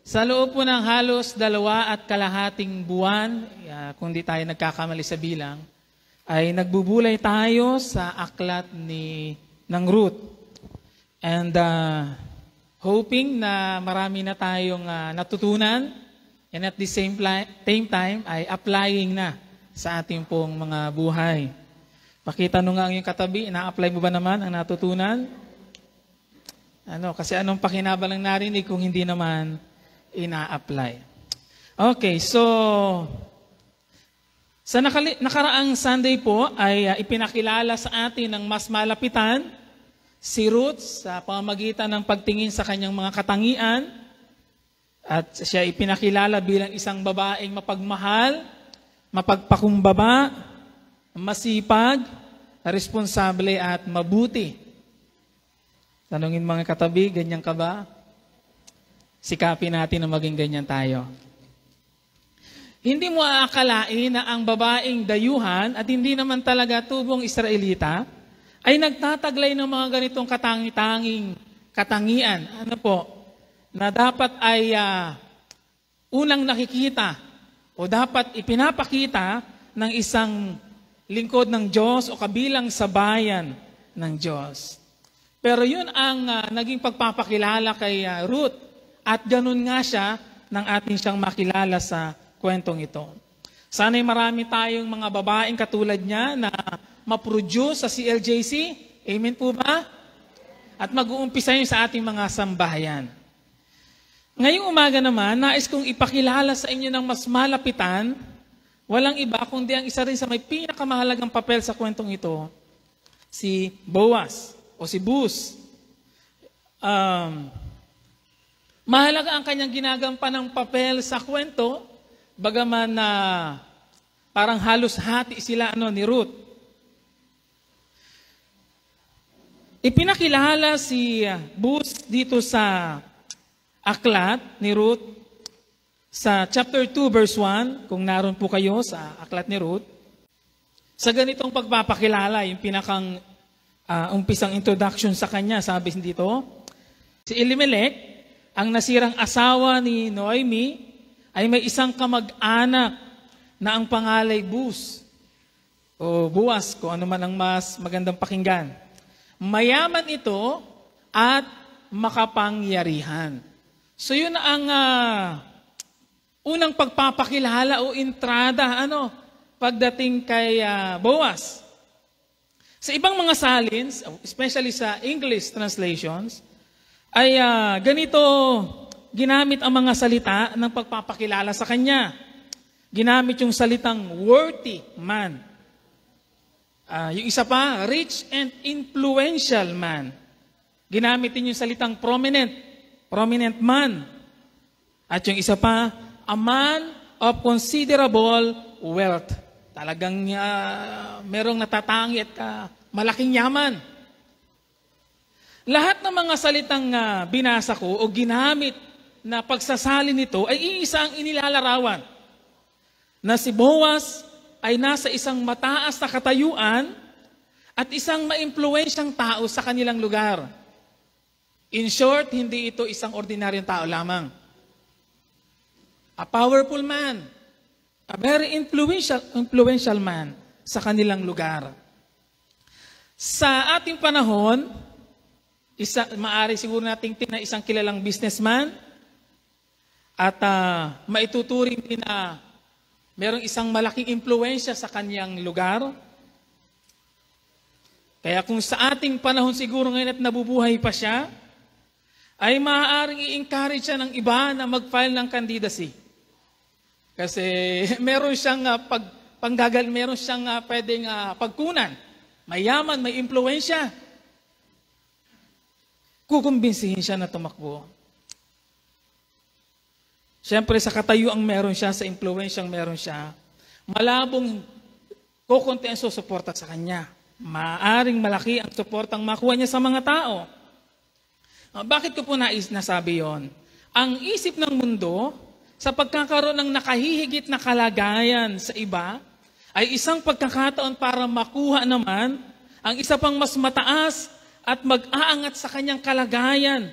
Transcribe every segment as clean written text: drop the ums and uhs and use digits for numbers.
Sa loob po ng halos 2.5 buwan, kung di tayo nagkakamali sa bilang, ay nagbubulay tayo sa aklat ng Ruth. And hoping na marami na tayong natutunan and at the same time ay applying na sa ating pong mga buhay. Pakita nyo nga ang iyong katabi, ina-apply mo ba naman ang natutunan? Kasi anong pakinabalang narinig kung hindi naman ina-apply. Okay, so sa nakaraang Sunday po ay ipinakilala sa atin ng mas malapitan si Ruth sa pamamagitan ng pagtingin sa kanyang mga katangian at siya ipinakilala bilang isang babaeng mapagmahal, mapagpakumbaba, masipag, responsable at mabuti. Tanungin mga katabi, ganyan ka ba? Sikapin natin na maging ganyan tayo. Hindi mo aakalain na ang babaeng dayuhan at hindi naman talaga tubong Israelita ay nagtataglay ng mga ganitong katangi-tanging katangian. Na dapat ay unang nakikita o dapat ipinapakita ng isang lingkod ng Diyos o kabilang sa bayan ng Diyos. Pero yun ang naging pagpapakilala kay Ruth. At ganun nga siya nang ating siyang makilala sa kwentong ito. Sana'y marami tayong mga babaeng katulad niya na ma-produce sa CLJC. Amen po ba? At mag-uumpisa yun sa ating mga sambahayan. Ngayong umaga naman, nais kong ipakilala sa inyo ng mas malapitan, walang iba kundi ang isa rin sa may pinakamahalagang papel sa kwentong ito, si Boaz o si Buz. Mahalaga ang kanyang ginagampan ng papel sa kwento, bagaman na parang halos hati sila ni Ruth. Ipinakilala si Buz dito sa aklat ni Ruth sa chapter 2 verse 1, kung naroon po kayo sa aklat ni Ruth. Sa ganitong pagpapakilala, yung pinakang umpisang introduction sa kanya, sabi dito, si Elimelech, ang nasirang asawa ni Noemi, ay may isang kamag-anak na ang pangalay Buz o Boaz, kung ano man ang mas magandang pakinggan. Mayaman ito at makapangyarihan. So yun ang unang pagpapakilala o entrada pagdating kay Boaz. Sa ibang mga salins, especially sa English translations, ay ganito ginamit ang mga salita ng pagpapakilala sa kanya. Ginamit yung salitang worthy man. Yung isa pa, rich and influential man. Ginamit din yung salitang prominent man. At yung isa pa, a man of considerable wealth. Talagang merong natatangi at malaking yaman. Lahat ng mga salitang binasa ko o ginamit na pagsasalin nito ay iisa ang inilalarawan. Na si Boaz ay nasa isang mataas na katayuan at isang maimpluwensyang tao sa kanilang lugar. In short, hindi ito isang ordinaryong tao lamang. A powerful man. A very influential man sa kanilang lugar. Sa ating panahon, maari siguro nating tingnan isang kilalang businessman at maituturing din na merong isang malaking impluwensya sa kanyang lugar. Kaya kung sa ating panahon siguro ngayon at nabubuhay pa siya, ay maaaring i-encourage siya ng iba na mag-file ng candidacy. Kasi meron siyang meron siyang pwedeng pagkunan. Mayaman, may impluwensya. Kukumbinsihin siya na tumakbo. Siyempre sa katayuang meron siya, sa impluwensyang meron siya, malabong kukunti ang susuporta sa kanya. Maaring malaki ang suportang makuha niya sa mga tao. Bakit ko po nasabi yon? Ang isip ng mundo, sa pagkakaroon ng nakahihigit na kalagayan sa iba, ay isang pagkakataon para makuha naman ang isa pang mas mataas at mag-aangat sa kanyang kalagayan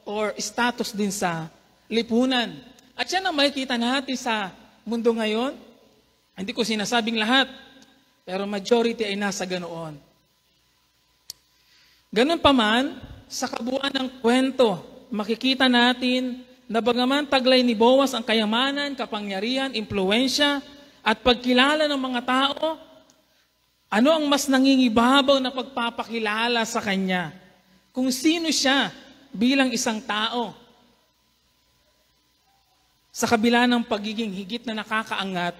or status din sa lipunan. At yan ang makikita natin sa mundo ngayon. Hindi ko sinasabing lahat, pero majority ay nasa ganoon. Ganun pa man, sa kabuuan ng kwento, makikita natin na bagaman taglay ni Boaz ang kayamanan, kapangyarihan, impluwensya, at pagkilala ng mga tao, ano ang mas nangingibabaw na pagpapakilala sa kanya? Kung sino siya bilang isang tao. Sa kabila ng pagiging higit na nakakaangat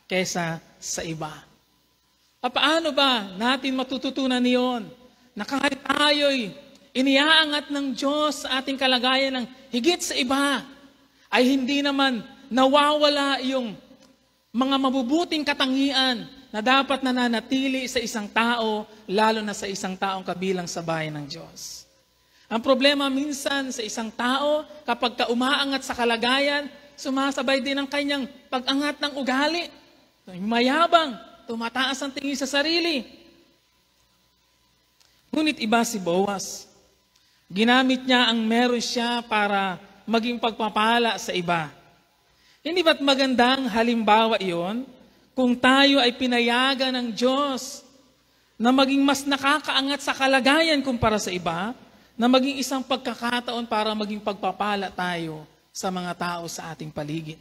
kesa sa iba. Paano ba natin matututunan niyon? Na kahit tayo'y iniaangat ng Diyos sa ating kalagayan ng higit sa iba, ay hindi naman nawawala yung mga mabubuting katangian na dapat nananatili sa isang tao, lalo na sa isang taong kabilang sa bayan ng Diyos. Ang problema minsan sa isang tao, kapag umaangat sa kalagayan, sumasabay din ang kanyang pag-angat ng ugali. Mayabang, tumataas ang tingin sa sarili. Ngunit iba si Boaz. Ginamit niya ang meron siya para maging pagpapala sa iba. Hindi ba't magandang halimbawa iyon kung tayo ay pinayagan ng Diyos na maging mas nakakaangat sa kalagayan kumpara sa iba, na maging isang pagkakataon para maging pagpapala tayo sa mga tao sa ating paligid.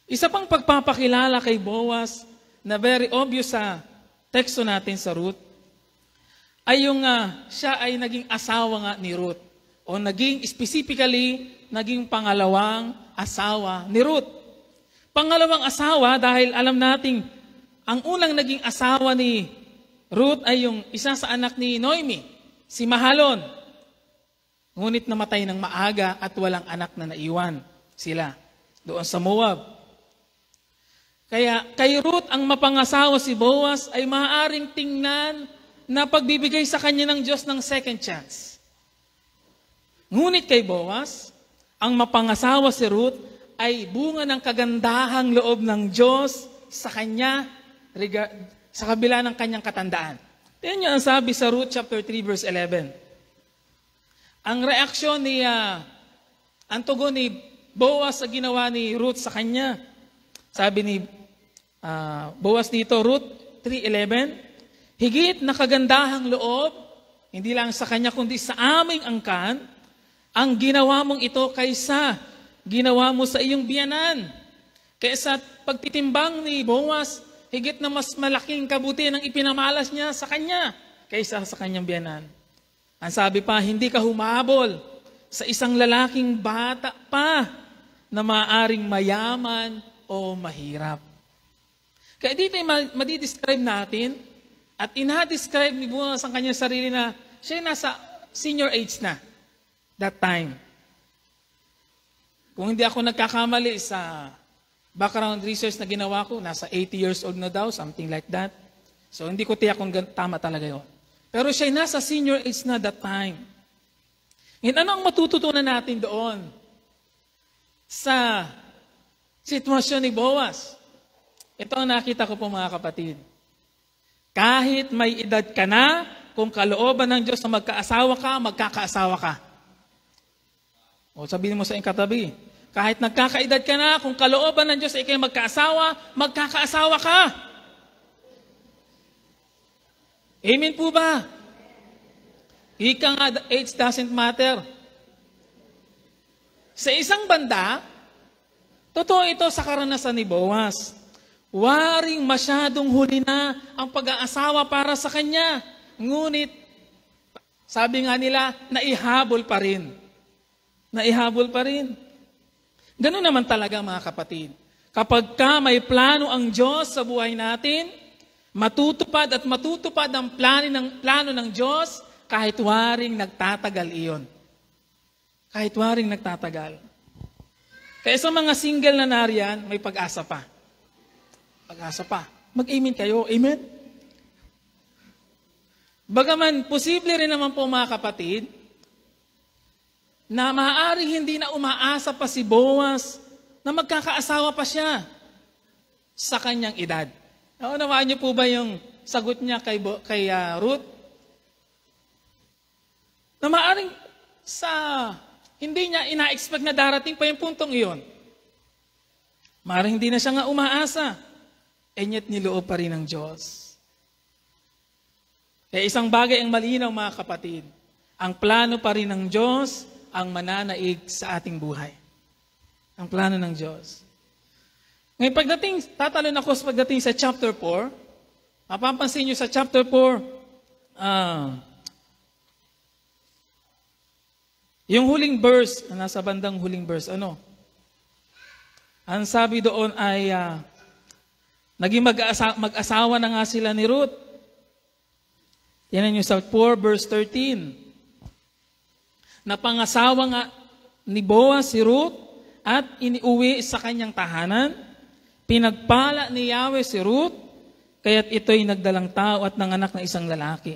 Isa pang pagpapakilala kay Boaz na very obvious sa teksto natin sa Ruth ay yung siya ay naging asawa nga ni Ruth, o specifically naging pangalawang asawa ni Ruth. Pangalawang asawa dahil alam nating ang unang naging asawa ni Ruth ay yung isa sa anak ni Noemi, si Mahalon. Ngunit namatay ng maaga at walang anak na naiwan sila doon sa Moab. Kaya kay Ruth ang mapangasawa si Boaz ay maaaring tingnan na pagbibigay sa kanya ng Diyos ng second chance. Ngunit kay Boaz, ang mapangasawa si Ruth ay bunga ng kagandahang loob ng Diyos sa kanya sa kabila ng kanyang katandaan. Tingnan niyo ang sabi sa Ruth chapter 3 verse 11. Ang reaksyon ang tugon ni Boaz sa ginawa ni Ruth sa kanya. Sabi ni Boaz dito, Ruth 3:11, higit na kagandahang loob, hindi lang sa kanya kundi sa aming angkan, ang ginawa mong ito kaysa ginawa mo sa iyong biyanan. Kaysa pagtitimbang ni Boaz, higit na mas malaking kabutihan ang ipinamalas niya sa kanya kaysa sa kanyang biyanan. Ang sabi pa, hindi ka humabol sa isang lalaking bata pa na maaring mayaman o mahirap. Kaya dito madidescribe natin at inadescribe ni Boaz ang kanyang sarili na siya nasa senior age na that time. Kung hindi ako nagkakamali sa background research na ginawa ko, nasa 80 years old na daw, something like that. So hindi ko tiyak kung tama talaga yun. Pero siya nasa senior age na that time. Ngayon, ano ang matututunan natin doon sa sitwasyon ni Boaz? Ito ang nakita ko po mga kapatid. Kahit may edad ka na, kung kalooban ng Diyos na magkakaasawa ka. O sabihin mo sa iyong katabi, kahit nagkakaedad ka na, kung kalooban ng Diyos ay kayo magkakaasawa ka. Amen po ba? Ika nga, age doesn't matter. Sa isang banda, totoo ito sa karanasan ni Boaz. Waring masyadong huli na ang pag-aasawa para sa kanya. Ngunit, sabi nga nila, naihabol pa rin. Naihabol pa rin. Ganun naman talaga mga kapatid. Kapag may plano ang Diyos sa buhay natin, matutupad at matutupad ang plano ng Diyos kahit waring nagtatagal iyon. Kahit waring nagtatagal. Kaya sa mga single na nariyan, may pag-asa pa. Pag-asa pa. Mag-amen kayo. Amen? Bagaman, posible rin naman po mga kapatid, na maaaring hindi na umaasa pa si Boaz na magkakaasawa pa siya sa kanyang edad. Naunawaan niyo po ba yung sagot niya kay Ruth? Na maaaring sa hindi niya ina-expect na darating pa yung puntong iyon. Maaaring hindi na siya nga umaasa. And yet niloob pa rin ng Diyos. Kaya isang bagay ang malinaw mga kapatid. Ang plano pa rin ng Diyos ang mananaig sa ating buhay. Ang plano ng Diyos. Ngayon tatalon ako sa pagdating sa chapter 4. Mapapansin nyo sa chapter 4, yung huling verse, nasa bandang huling verse, ang sabi doon ay, naging mag-asawa na nga sila ni Ruth. Yan nyo sa 4 verse 13. Napangasawa nga ni Boaz si Ruth at iniuwi sa kanyang tahanan. Pinagpala ni Yahweh si Ruth, kaya't ito'y nagdalang tao at nanganak na isang lalaki.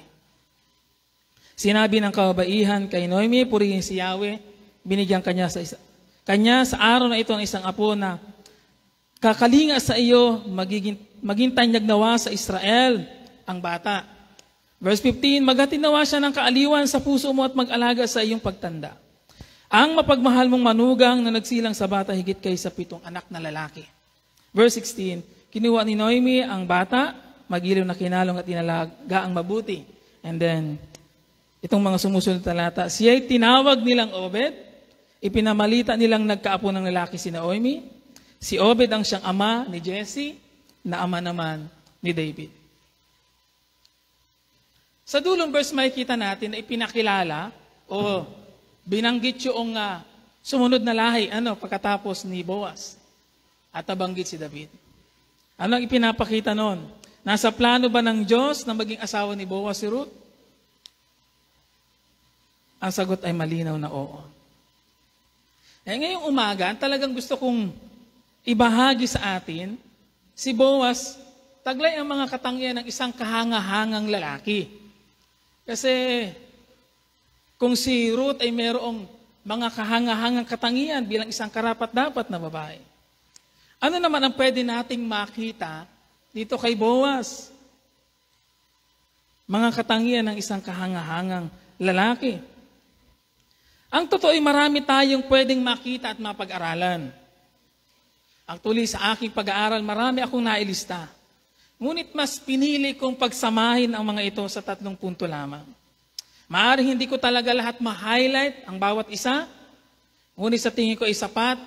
Sinabi ng kababaihan kay Noemi, purihin si Yahweh, binigyan kanya sa araw na ito ang isang apo na kakalinga sa iyo, maging tanyag nawa sa Israel ang bata. Verse 15, maghatid nawa siya ng kaaliwan sa puso mo at mag-alaga sa iyong pagtanda. Ang mapagmahal mong manugang na nagsilang sa bata higit kaysa 7 anak na lalaki. Verse 16, kinuha ni Noemi ang bata, magiliw na kinalong at inalaga ang mabuti. And then, itong mga sumusunod talata, siya'y tinawag nilang Obed, ipinamalita nilang nagkaapo ng lalaki si Naomi. Si Obed ang siyang ama ni Jesse, na ama naman ni David. Sa dulong verse makikita natin na ipinakilala o binanggit yung sumunod na lahi pagkatapos ni Boaz at nabanggit si David. Ano ang ipinapakita noon? Nasa plano ba ng Diyos na maging asawa ni Boaz si Ruth? Ang sagot ay malinaw na oo. Ngayong umaga, talagang gusto kong ibahagi sa atin, si Boaz, taglay ang mga katangian ng isang kahangahangang lalaki. Kasi kung si Ruth ay mayroong mga kahangahangang katangian bilang isang karapat-dapat na babae, ano naman ang pwede nating makita dito kay Boaz? Mga katangian ng isang kahangahangang lalaki. Ang totoo ay marami tayong pwedeng makita at mapag-aralan. Actually, sa aking pag-aaral, marami akong nailista. Ngunit mas pinili kong pagsamahin ang mga ito sa 3 punto lamang. Maaaring hindi ko talaga lahat ma-highlight ang bawat isa, ngunit sa tingin ko ay sapat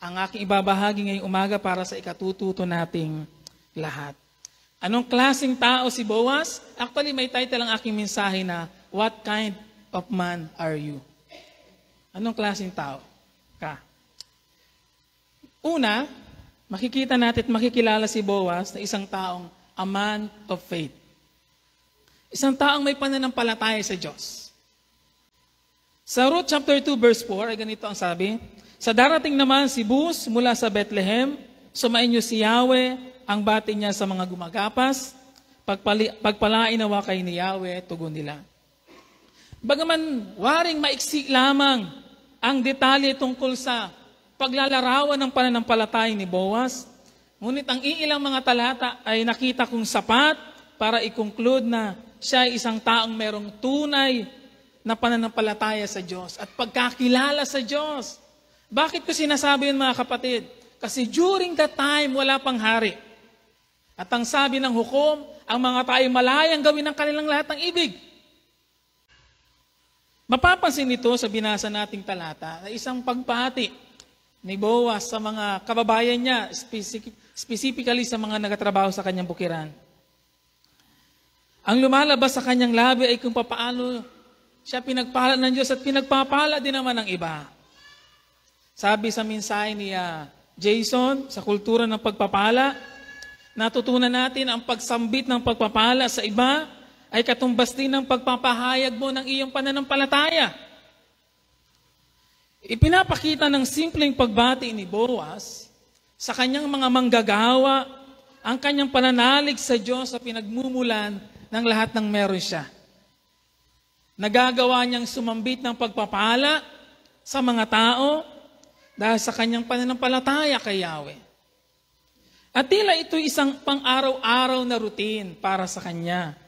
ang aking ibabahagi ngayong umaga para sa ikatututo nating lahat. Anong klaseng tao si Boaz? Actually, may title ang aking mensahe na, What kind of man are you? Anong klaseng tao ka? Una, makikita natin at makikilala si Boaz na isang taong a man of faith. Isang taong may pananampalataya sa Diyos. Sa Ruth chapter 2 verse 4 ay ganito ang sabi, sa darating naman si Bus mula sa Bethlehem, sumainyo si Yahweh, ang bati niya sa mga gumagapas, pagpalain nawa kay ni Yahweh, tugon nila. Bagaman waring maiksi lamang ang detalye tungkol sa paglalarawan ng pananampalataya ni Boaz, ngunit ang iilang mga talata ay nakita kong sapat para i-conclude na siya ay isang taong merong tunay na pananampalataya sa Diyos at pagkakilala sa Diyos. Bakit ko sinasabi yun mga kapatid? Kasi during that time, wala pang hari. At ang sabi ng hukom, ang mga tayo malayang gawin ng kanilang lahat ng ibig. Mapapansin nito sa binasa nating talata na isang pagpahati ni Boaz sa mga kababayan niya, specifically sa mga nagatrabaho sa kanyang bukiran. Ang lumalabas sa kanyang labi ay kung papaano siya pinagpala ng Diyos at pinagpapala din naman ng iba. Sabi sa mensahe ni Jason, sa kultura ng pagpapala, natutunan natin ang pagsambit ng pagpapala sa iba ay katumbas din ng pagpapahayag mo ng iyong pananampalataya. Ipinapakita ng simpleng pagbati ni Boaz sa kanyang mga manggagawa ang kanyang pananalig sa Diyos sa pinagmumulan ng lahat ng meron siya. Nagagawa niyang sumambit ng pagpapala sa mga tao dahil sa kanyang pananampalataya kay Yahweh. At tila ito isang pang-araw-araw na routine para sa kanya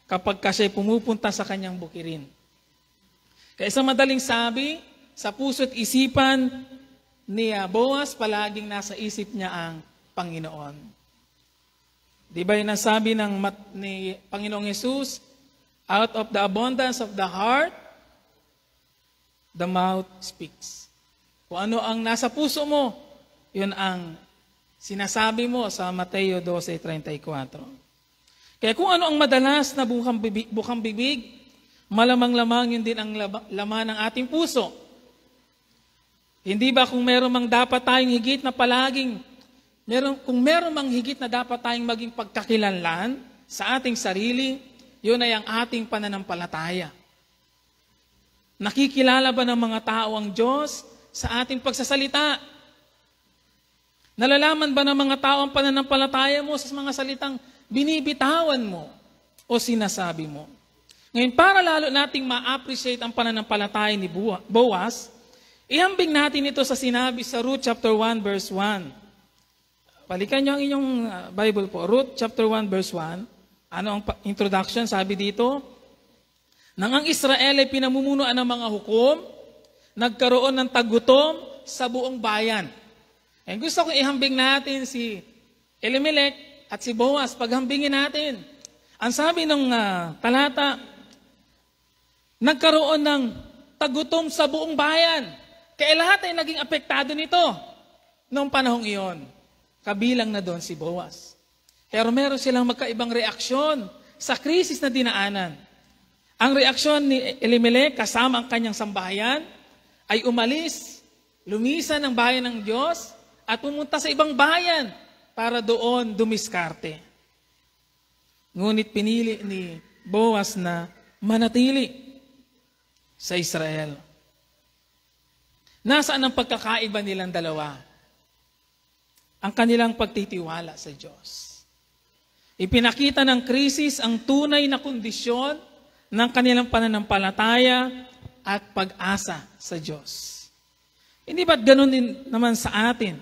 kapag siya pumupunta sa kanyang bukirin. Kaya sa madaling sabi, sa puso't isipan ni Boaz, palaging nasa isip niya ang Panginoon. Di ba yung nasabi ni Panginoong Yesus, out of the abundance of the heart, the mouth speaks. Kung ano ang nasa puso mo, yun ang sinasabi mo sa Mateo 12:34. Kaya kung ano ang madalas na bukang bibig, malamang-lamang yun din ang laman ng ating puso. Hindi ba kung meron mang dapat tayong higit na kung meron mang higit na dapat tayong maging pagkakilanlan sa ating sarili, yun ay ang ating pananampalataya. Nakikilala ba ng mga tao ang Diyos sa ating pagsasalita? Nalalaman ba ng mga tao ang pananampalataya mo sa mga salitang binibitawan mo o sinasabi mo? Ngayon, para lalo nating ma-appreciate ang pananampalataya ni Boaz, ihambing natin ito sa sinabi sa Ruth chapter 1 verse 1. Balikan niyo ang inyong Bible po. Ruth chapter 1 verse 1. Ano ang introduction? Sabi dito, nang ang Israel ay pinamumunuan ng mga hukom, nagkaroon ng tagutom sa buong bayan. And gusto kong ihambing natin si Elimelech at si Boaz. Paghambingin natin. Ang sabi ng talata, nagkaroon ng tagutom sa buong bayan. Kaya lahat ay naging apektado nito noong panahong iyon. Kabilang na doon si Boaz. Pero meron silang magkaibang reaksyon sa krisis na dinaanan. Ang reaksyon ni Elimelech kasama ang kanyang sambahayan ay umalis, lumisan ng bayan ng Diyos at pumunta sa ibang bayan para doon dumiskarte. Ngunit pinili ni Boaz na manatili sa Israel. Nasaan ang pagkakaiba nilang dalawa? Ang kanilang pagtitiwala sa Diyos. Ipinakita ng krisis ang tunay na kondisyon ng kanilang pananampalataya at pag-asa sa Diyos. Hindi ba't ganun din naman sa atin?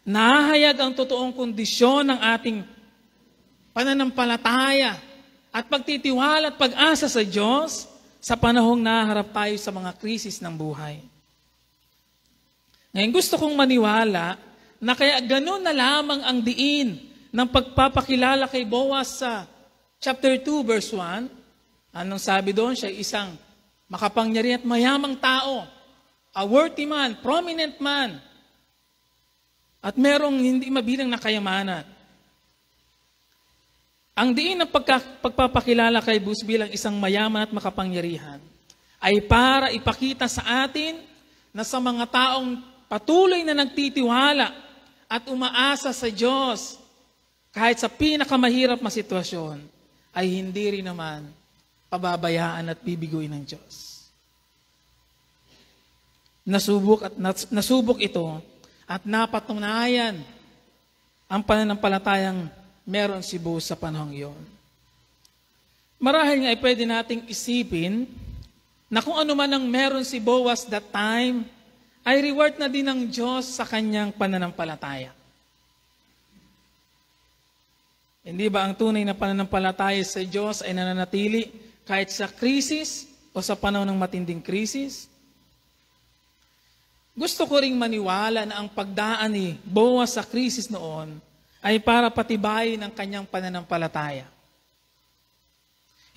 Nahahayag ang totoong kondisyon ng ating pananampalataya at pagtitiwala at pag-asa sa Diyos sa panahong naharap tayo sa mga krisis ng buhay. Ngayon gusto kong maniwala na kaya ganun na lamang ang diin ng pagpapakilala kay Boaz sa chapter 2 verse 1. Anong sabi doon? Siya isang makapangyarihan at mayamang tao, a worthy man, prominent man, at merong hindi mabilang na kayamanan. Ang diin ng pagpapakilala kay Boaz bilang isang mayaman at makapangyarihan ay para ipakita sa atin na sa mga taong patuloy na nagtitiwala at umaasa sa Diyos kahit sa pinakamahirap na sitwasyon ay hindi rin naman pababayaan at bibiguin ng Diyos. Nasubok ito at napatunayan ang pananampalatayang meron si Boaz sa panahong iyon. Marahil nga ay pwede nating isipin na kung ano man ang meron si Boaz that time, ay reward na din ng Diyos sa kanyang pananampalataya. Hindi ba ang tunay na pananampalataya sa Diyos ay nananatili kahit sa krisis o sa panahon ng matinding krisis? Gusto ko ring maniwala na ang pagdaan ni Boaz sa krisis noon ay para patibayin ang kanyang pananampalataya.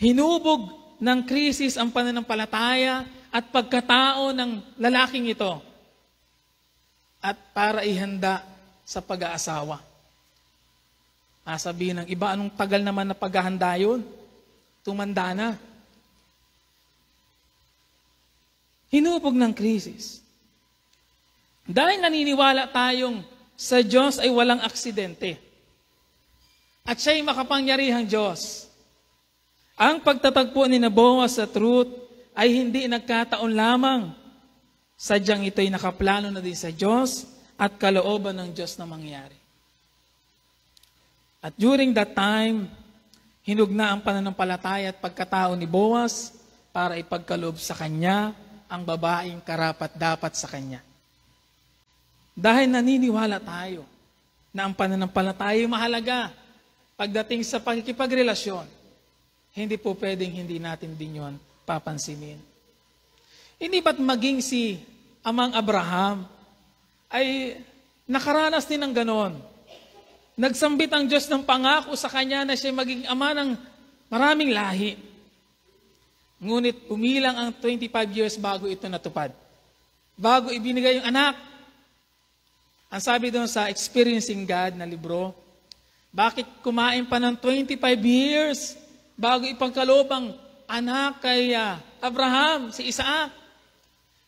Hinubog ng krisis ang pananampalataya at pagkatao ng lalaking ito at para ihanda sa pag-aasawa. Sabihin ng iba, anong tagal naman na paghahanda yun? Tumanda na. Hinubog ng krisis. Dahil naniniwala tayong sa Diyos ay walang aksidente. At siya'y makapangyarihang Diyos. Ang pagtatagpo ni Boaz at Ruth ay hindi nagkataon lamang. Sadyang ito'y nakaplano na din sa Diyos at kalooban ng Diyos na mangyari. At during that time, hinugna ang pananampalataya at pagkatao ni Boaz para ipagkaloob sa kanya ang babaeng karapat-dapat sa kanya. Dahil naniniwala tayo na ang pananampalataya ay mahalaga pagdating sa pakikipagrelasyon, hindi po pwedeng hindi natin din yun papansinin. Hindi ba't maging si amang Abraham, ay nakaranas din ng ganon. Nagsambit ang Diyos ng pangako sa kanya na siya magiging ama ng maraming lahi. Ngunit umilang ang 25 years bago ito natupad. Bago ibinigay yung anak. Ang sabi doon sa Experiencing God na libro, bakit kumain pa ng 25 years bago ipagkaloob ang anak kay Abraham, si Isaac?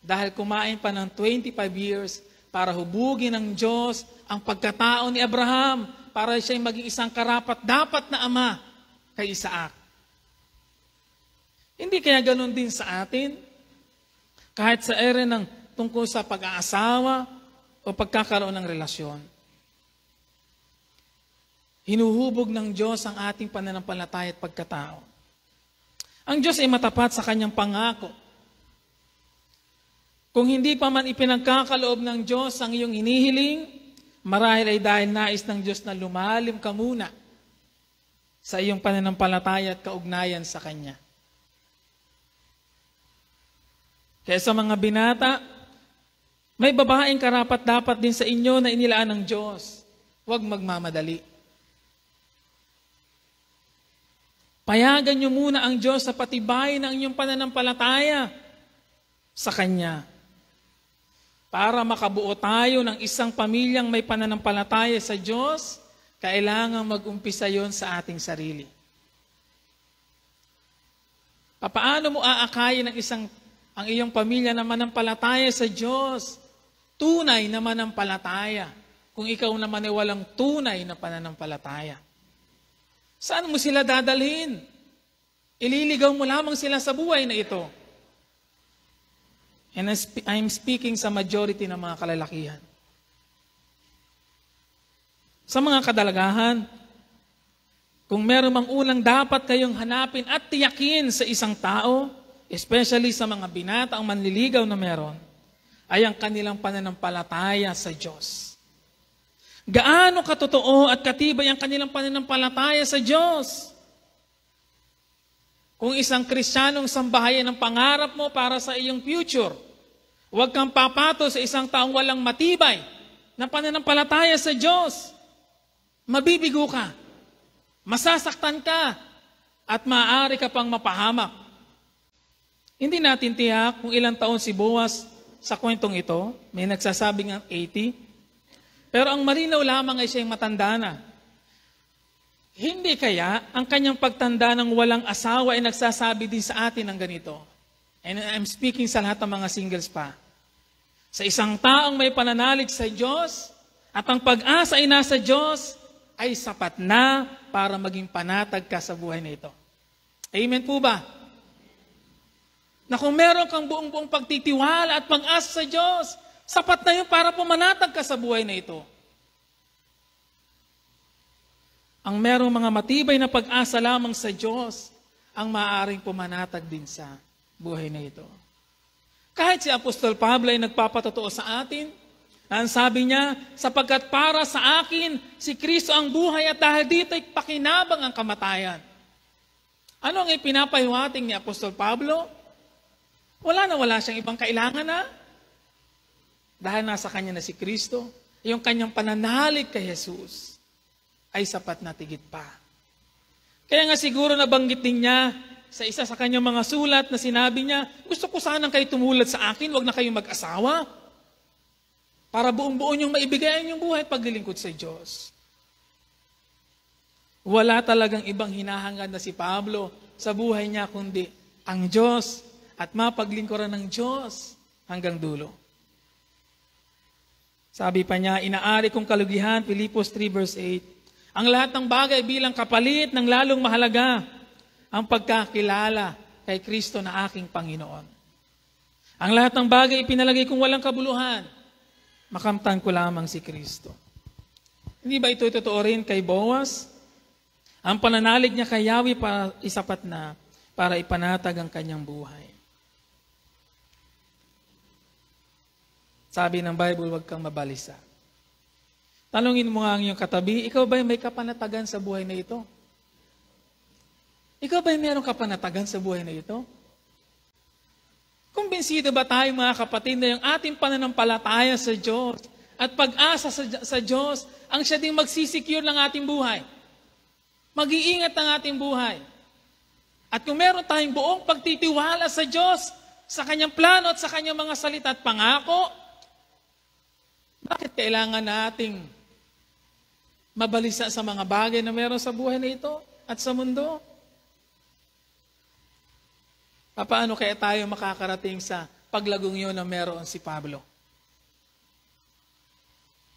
Dahil kumain pa ng 25 years para hubugin ng Diyos ang pagkatao ni Abraham para siya maging isang karapat-dapat na ama kay Isaac. Hindi kaya ganun din sa atin? Kahit sa ere ng tungkol sa pag-aasawa o pagkakaroon ng relasyon. Hinuhubog ng Diyos ang ating pananampalataya at pagkatao. Ang Diyos ay matapat sa kanyang pangako. Kung hindi pa man ipinagkakaloob ng Diyos ang iyong hinihiling, marahil ay dahil nais ng Diyos na lumalim ka muna sa iyong pananampalataya at kaugnayan sa Kanya. Kaya sa mga binata, may babaeng karapat-dapat din sa inyo na inilaan ng Diyos. Huwag magmamadali. Payagan niyo muna ang Diyos sa patibayin ng inyong pananampalataya sa Kanya. Para makabuo tayo ng isang pamilyang may pananampalataya sa Diyos, kailangan mag-umpisa yon sa ating sarili. Paano mo aakayin ang iyong pamilya na manampalataya sa Diyos? Tunay na manampalataya. Kung ikaw naman ay walang tunay na pananampalataya. Saan mo sila dadalhin? Ililigaw mo lamang sila sa buhay na ito. And I'm speaking sa majority ng mga kalalakihan. Sa mga kadalagahan, kung meron mang unang dapat kayong hanapin at tiyakin sa isang tao, especially sa mga binata ang manliligaw na meron, ay ang kanilang pananampalataya sa Diyos. Gaano katotoo at katibay ang kanilang pananampalataya sa Diyos? Kung isang Kristiyanong sambahayan ang pangarap mo para sa iyong future, huwag kang papato sa isang taong walang matibay na pananampalataya sa Diyos. Mabibigo ka, masasaktan ka, at maaari ka pang mapahamak. Hindi natin tiyak kung ilang taon si Boaz sa kwentong ito. May nagsasabing ang 80. Pero ang malinaw lamang ay siyang matanda na. Hindi kaya ang kanyang pagtanda ng walang asawa ay nagsasabi din sa atin ng ganito. And I'm speaking sa lahat ng mga singles pa. Sa isang taong may pananalig sa Diyos at ang pag-asa ay nasa Diyos, ay sapat na para maging panatag ka sa buhay na ito. Amen po ba? Na kung meron kang buong pagtitiwala at pag-asa sa Diyos, sapat na yun para pumanatag ka sa buhay na ito. Ang merong mga matibay na pag-asa lamang sa Diyos, ang maaaring pumanatag din sa buhay na ito. Kahit si Apostol Pablo ay nagpapatotoo sa atin, ang sabi niya, sapagkat para sa akin, si Kristo ang buhay at dahil dito ay pakinabang ang kamatayan. Ano ang ipinapahiwating ni Apostol Pablo? Wala siyang ibang kailangan na. Dahil nasa kanya na si Kristo, yung kanyang pananalig kay Jesus ay sapat na tigit pa. Kaya nga siguro nabanggit din niya sa isa sa kanyang mga sulat na sinabi niya, gusto ko sanang kayo tumulad sa akin, wag na kayong mag-asawa. Para buong-buo niyong maibigay ang inyong buhay paglilingkod sa Diyos. Wala talagang ibang hinahangad na si Pablo sa buhay niya kundi ang Diyos at mapaglingkuran ng Diyos hanggang dulo. Sabi pa niya, inaari kong kalugihan, Filipos 3 verse 8, ang lahat ng bagay bilang kapalit ng lalong mahalaga ang pagkakilala kay Kristo na aking Panginoon. Ang lahat ng bagay ipinalagay kong walang kabuluhan, makamtan ko lamang si Kristo. Hindi ba ito totoo rin kay Boaz? Ang pananalig niya kay Yahweh para isapat na para ipanatag ang kanyang buhay. Sabi ng Bible, huwag kang mabalisa. Tanungin mo nga ang iyong katabi, ikaw ba may kapanatagan sa buhay na ito? Ikaw ba mayroong kapanatagan sa buhay na ito? Kung kumbinsido ba tayo mga kapatid na yung ating pananampalataya sa Diyos at pag-asa sa Diyos ang siya ding magsisecure ng ating buhay? Mag-iingat ng ating buhay. At kung meron tayong buong pagtitiwala sa Diyos, sa Kanyang plano at sa Kanyang mga salita at pangako, bakit kailangan nating mabalisa sa mga bagay na meron sa buhay na ito at sa mundo? Paano kaya tayo makakarating sa paglagong yun na meron si Pablo?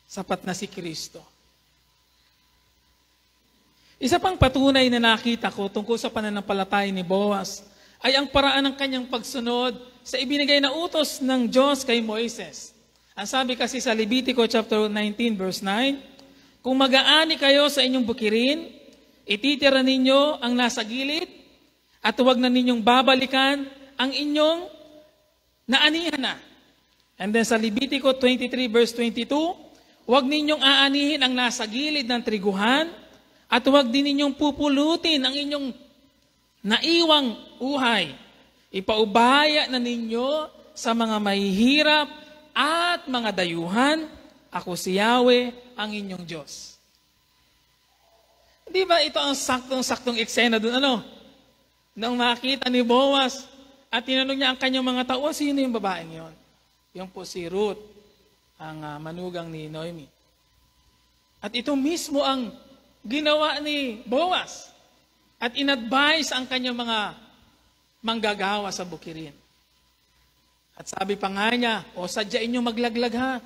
Sapat na si Kristo. Isa pang patunay na nakita ko tungkol sa pananampalataya ni Boaz ay ang paraan ng kanyang pagsunod sa ibinigay na utos ng Diyos kay Moises. Ang sabi kasi sa Levitico chapter 19 verse 9, kung mag-aani kayo sa inyong bukirin, ititira ninyo ang nasa gilid at huwag na ninyong babalikan ang inyong naanihan na. And then sa Levitico 23 verse 22, huwag ninyong aanihin ang nasa gilid ng triguhan at huwag din ninyong pupulutin ang inyong naiwang uhay. Ipaubaya na ninyo sa mga mahihirap at mga dayuhan. Ako si Yahweh, ang inyong Diyos. Di ba ito ang saktong-saktong eksena doon? Nang makita ni Boaz at tinanong niya ang kanyang mga tao, sino yung babaeng yon? Yung po si Ruth, ang manugang ni Noemi. At ito mismo ang ginawa ni Boaz at in-advise ang kanyang mga manggagawa sa bukirin. At sabi pa nga niya, sadyain niyo maglaglag ha,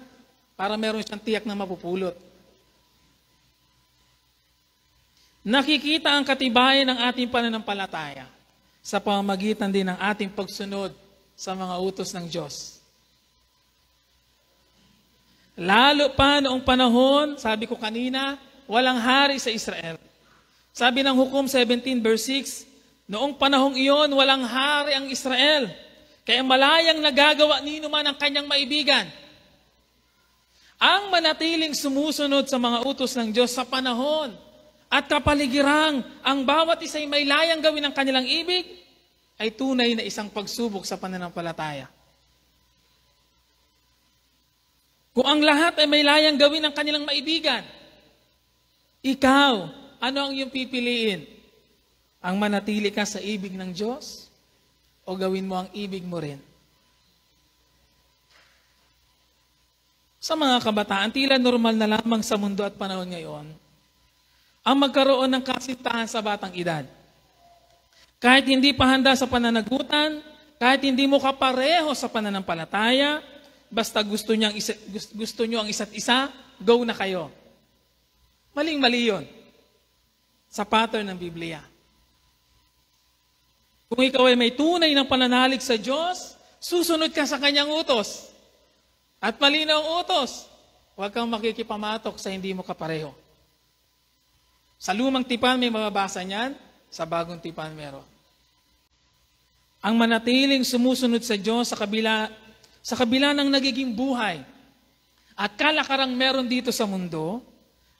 para meron siyang tiyak na mapupulot. Nakikita ang katibayan ng ating pananampalataya sa pamamagitan din ng ating pagsunod sa mga utos ng Diyos. Lalo pa noong panahon, sabi ko kanina, walang hari sa Israel. Sabi ng Hukom 17 verse 6, noong panahong iyon, walang hari ang Israel. Kaya malayang nagagawa nino man ang kanyang maibigan. Ang manatiling sumusunod sa mga utos ng Diyos sa panahon at kapaligirang ang bawat isa'y may layang gawin ang kanilang ibig, ay tunay na isang pagsubok sa pananampalataya. Kung ang lahat ay may layang gawin ang kanilang maibigan, ikaw, ano ang iyong pipiliin? Ang manatili ka sa ibig ng Diyos o gawin mo ang ibig mo rin? Sa mga kabataan, tila normal na lamang sa mundo at panahon ngayon ang magkaroon ng kasintahan sa batang edad. Kahit hindi pa handa sa pananagutan, kahit hindi mo kapareho sa pananampalataya, basta gusto nyo ang isa't isa, go na kayo. Maling-mali yun sa pattern ng Biblia. Kung ikaw ay may tunay ng pananalig sa Diyos, susunod ka sa Kanyang utos. At malinaw ang utos, huwag kang makikipamatok sa hindi mo kapareho. Sa lumang tipan may mababasa niyan, sa bagong tipan meron. Ang manatiling sumusunod sa Diyos sa kabila ng nagiging buhay at kalakarang meron dito sa mundo,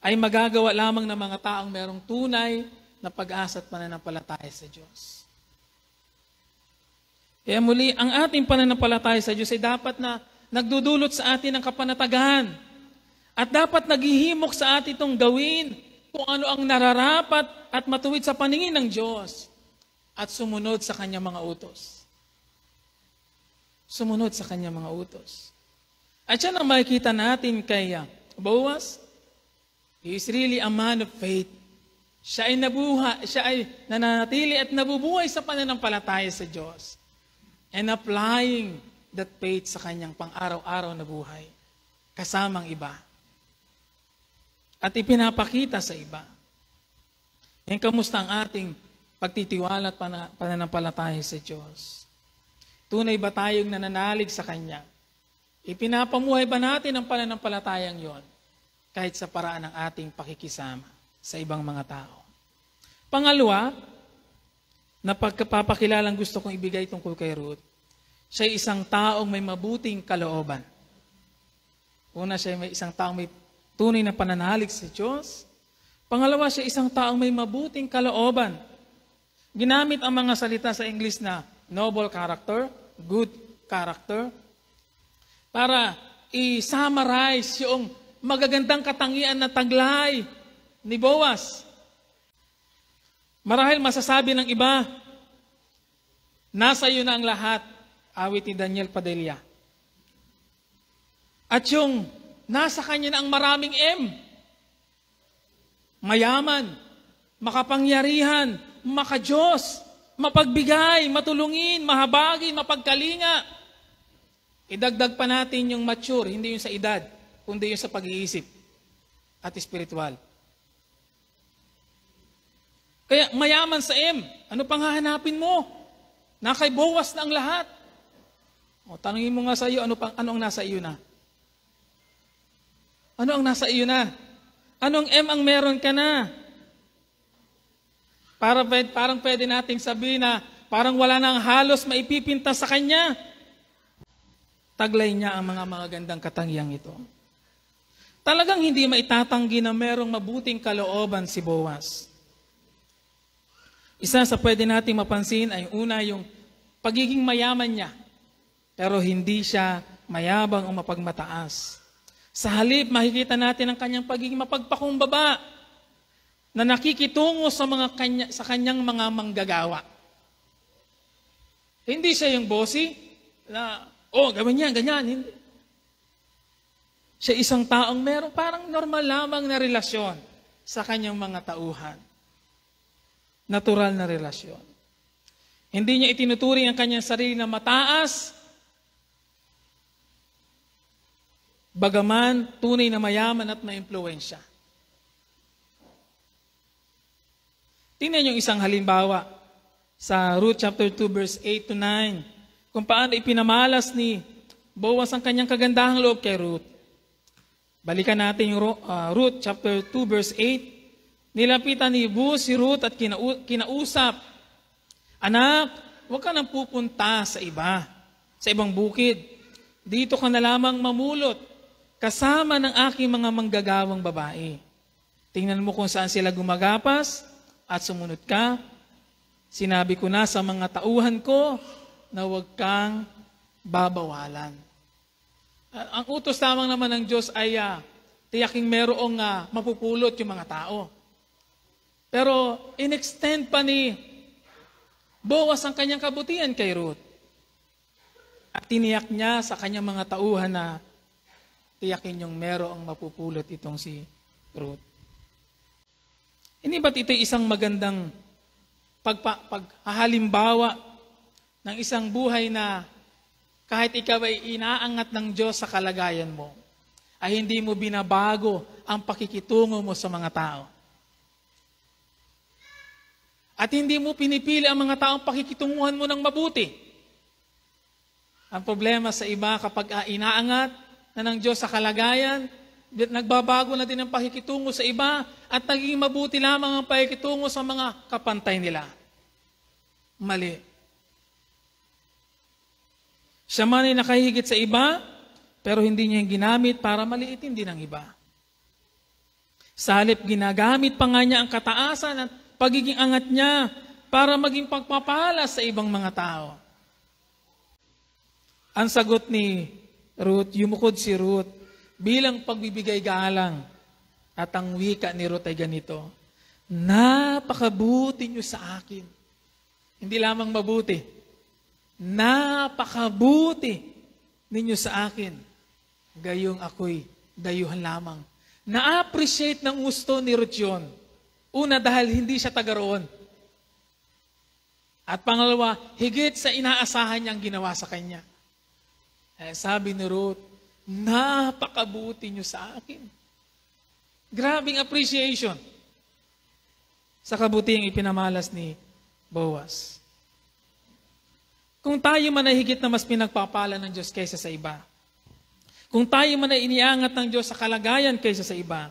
ay magagawa lamang ng mga taong merong tunay na pag-asa at pananampalataya sa Diyos. Kaya muli, ang ating pananampalataya sa Diyos ay dapat na nagdudulot sa atin ng kapanatagan at dapat naghihimok sa atin itong gawin kung ano ang nararapat at matuwid sa paningin ng Diyos at sumunod sa Kanyang mga utos. Sumunod sa Kanyang mga utos. At yan ang makikita natin kay Boaz. He is really a man of faith. Siya ay nananatili at nabubuhay sa pananampalataya sa Diyos. And applying that faith sa kanyang pang-araw-araw na buhay. Kasamang iba. At ipinapakita sa iba. Yan, kamusta ang ating pagtitiwala at pananampalataya sa Diyos? Tunay ba tayong nananalig sa Kanya? Ipinapamuhay ba natin ang pananampalatayang yon? Kahit sa paraan ng ating pakikisama sa ibang mga tao. Pangalawa, na pagpapakilalang gusto kong ibigay tungkol kay Ruth, siya ay isang taong may mabuting kalooban. Una, siya ay isang taong may tunay na pananalig sa Diyos. Pangalawa, siya ay isang taong may mabuting kalooban. Ginamit ang mga salita sa English na noble character, good character, para i-summarize yung magagandang katangian na taglay ni Boaz. Marahil masasabi ng iba, nasa iyo na ang lahat, awit ni Daniel Padilla. At yung nasa kanya na ang maraming mayaman, makapangyarihan, makadiyos, mapagbigay, matulungin, mahabagin, mapagkalinga. Idagdag pa natin yung mature, hindi yung sa edad, kundi yung sa pag-iisip at espiritual. Kaya mayaman sa ano pang hahanapin mo? Na kay Boaz na ang lahat. O, tanungin mo nga sa iyo, ano ang nasa iyo na? Ano ang nasa iyo na? Anong ang meron ka na? Parang pwede nating sabihin na parang wala nang halos maipipinta sa kanya. Taglay niya ang mga magagandang katangiang ito. Talagang hindi maitatanggi na merong mabuting kalooban si Boaz. Isa sa pwede nating mapansin ay una yung pagiging mayaman niya. Pero hindi siya mayabang o mapagmataas. Sa halip, makikita natin ang kanyang pagiging mapagpakumbaba na nakikitungo sa kanyang mga manggagawa. Hindi siya yung bossy na, gawin niya, ganyan. Hindi. Siya isang taong meron parang normal lamang na relasyon sa kanyang mga tauhan. Natural na relasyon. Hindi niya itinuturing ang kanyang sarili na mataas, bagaman tunay na mayaman at maimpluwensya. Tingnan yung isang halimbawa sa Ruth chapter 2 verse 8 to 9 kung paano ipinamalas ni Boaz ang kanyang kagandahang loob kay Ruth. Balikan natin yung Ruth chapter 2 verse 8. Nilapitan ni Boaz si Ruth at kinausap, "Anak, huwag ka nang pupunta sa ibang bukid. Dito ka na lamang mamulot, kasama ng aking mga manggagawang babae. Tingnan mo kung saan sila gumagapas at sumunod ka. Sinabi ko na sa mga tauhan ko na huwag kang babawalan." Ang utos lamang naman ng Diyos ay tiyaking merong mapupulot yung mga tao. Pero in-extend pa ni Boaz ang kanyang kabutihan kay Ruth. At tiniyak niya sa kanyang mga tauhan na tiyakin yung merong mapupulot itong si Ruth. Hindi ba't ito'y isang magandang paghahalimbawa ng isang buhay na kahit ikaw ay inaangat ng Diyos sa kalagayan mo, ay hindi mo binabago ang pakikitungo mo sa mga tao. At hindi mo pinipili ang mga taong pakikitunguhan mo ng mabuti. Ang problema sa iba kapag inaangat na ng Diyos sa kalagayan, nagbabago na din ang pakikitungo sa iba at naging mabuti lamang ang pakikitungo sa mga kapantay nila. Mali. Siya man ay nakahigit sa iba, pero hindi niya yung ginamit para maliitin din ang iba. Sa halip, ginagamit pa nga niya ang kataasan at pagiging angat niya para maging pagpapala sa ibang mga tao. Ang sagot ni Ruth, yumukod si Ruth bilang pagbibigay galang. At ang wika ni Ruth ay ganito, "Napakabuti niyo sa akin." Hindi lamang mabuti, napakabuti ninyo sa akin. Gayong ako'y dayuhan lamang. Na-appreciate ng gusto ni Ruth yun. Una, dahil hindi siya taga roon. At pangalawa, higit sa inaasahan niyang ginawa sa kanya. Sabi ni Ruth, "Napakabuti niyo sa akin." Grabing appreciation sa kabutihang ipinamalas ni Boaz. Kung tayo man ay higit na mas pinagpapala ng Diyos kaysa sa iba, kung tayo man ay iniangat ng Diyos sa kalagayan kaysa sa iba,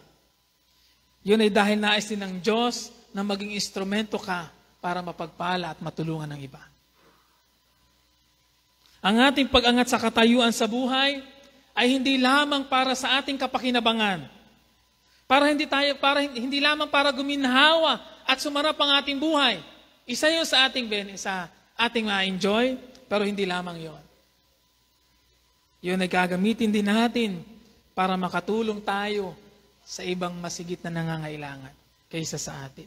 yun ay dahil nais din ng Diyos na maging instrumento ka para mapagpala at matulungan ng iba. Ang ating pag-angat sa katayuan sa buhay ay hindi lamang para sa ating kapakinabangan. Hindi lamang para guminhawa at sumarap ang ating buhay. Isa yun sa ating ma-enjoy, pero hindi lamang yon. Yun ay gagamitin din natin para makatulong tayo sa ibang masigit na nangangailangan kaysa sa atin.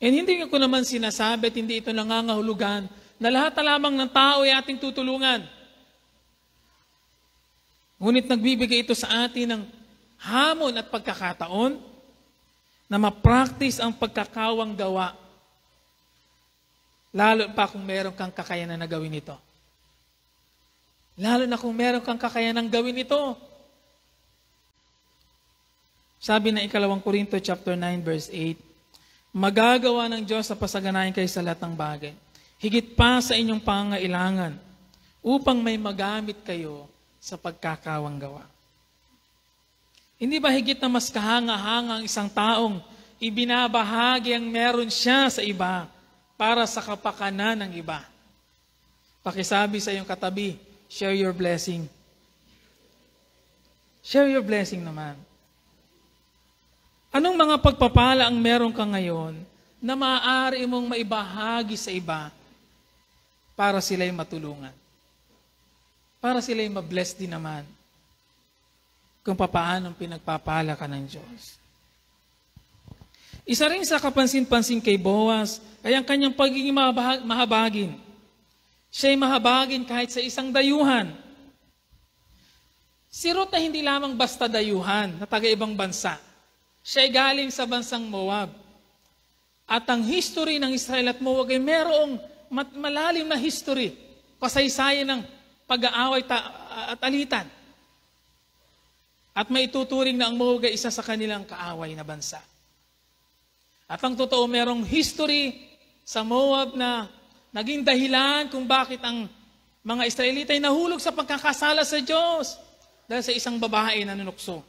And hindi ko naman sinasabi at hindi ito nangangahulugan na lahat na lamang ng tao ay ating tutulungan. Ngunit nagbibigay ito sa atin ng hamon at pagkakataon na ma-practice ang pagkakawang gawa. Lalo pa kung meron kang kakayanan na gawin ito. Lalo na kung meron kang kakayanan gawin ito. Sabi ng 2 Korinto chapter 9 verse 8, magagawa ng Diyos sa pasaganayan kayo sa lahat ng bagay, higit pa sa inyong pangangailangan, upang may magamit kayo sa pagkakawang gawa. Hindi ba higit na mas kahanga-hanga ang isang taong ibinabahagi ang meron siya sa iba para sa kapakanan ng iba? Pakisabi sa iyong katabi, share your blessing. Share your blessing naman. Anong mga pagpapala ang meron ka ngayon na maaari mong maibahagi sa iba para sila'y matulungan? Para sila'y mabless din naman kung papaanong pinagpapala ka ng Diyos. Isa rin sa kapansin-pansin kay Boaz ay ang kanyang pagiging mahabagin. Siya'y mahabagin kahit sa isang dayuhan. Si Ruth na hindi lamang basta dayuhan na taga-ibang bansa. Siya'y galing sa bansang Moab. At ang history ng Israel at Moab ay merong malalim na history, kasaysayan ng pag-aaway at alitan. At may tuturing na ang Moab ay isa sa kanilang kaaway na bansa. At ang totoo, merong history sa Moab na naging dahilan kung bakit ang mga Israelita ay nahulog sa pagkakasala sa Diyos dahil sa isang babae na nunukso.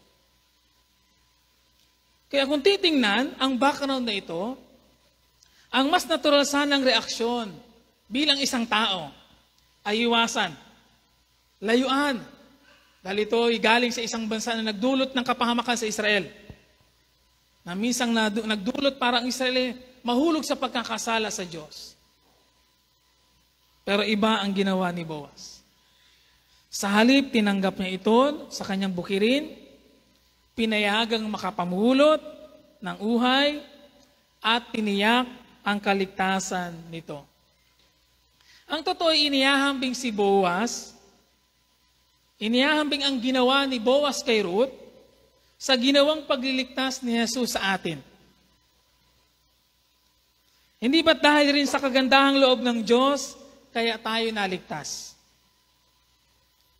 Kaya kung titingnan ang background na ito, ang mas natural sanang reaksyon bilang isang tao ay iwasan, layuan, dahil ito ay galing sa isang bansa na nagdulot ng kapahamakan sa Israel. Na minsang nagdulot para ang Israel mahulog sa pagkakasala sa Diyos. Pero iba ang ginawa ni Boaz. Sa halip, tinanggap niya ito sa kanyang bukirin, pinayagang makapamulot ng uhay, at tiniyak ang kaligtasan nito. Ang totoo ay inihahambing si Boaz, inihahambing ang ginawa ni Boaz kay Ruth sa ginawang pagliligtas ni Jesus sa atin. Hindi ba't dahil rin sa kagandahang loob ng Diyos, kaya tayo naligtas?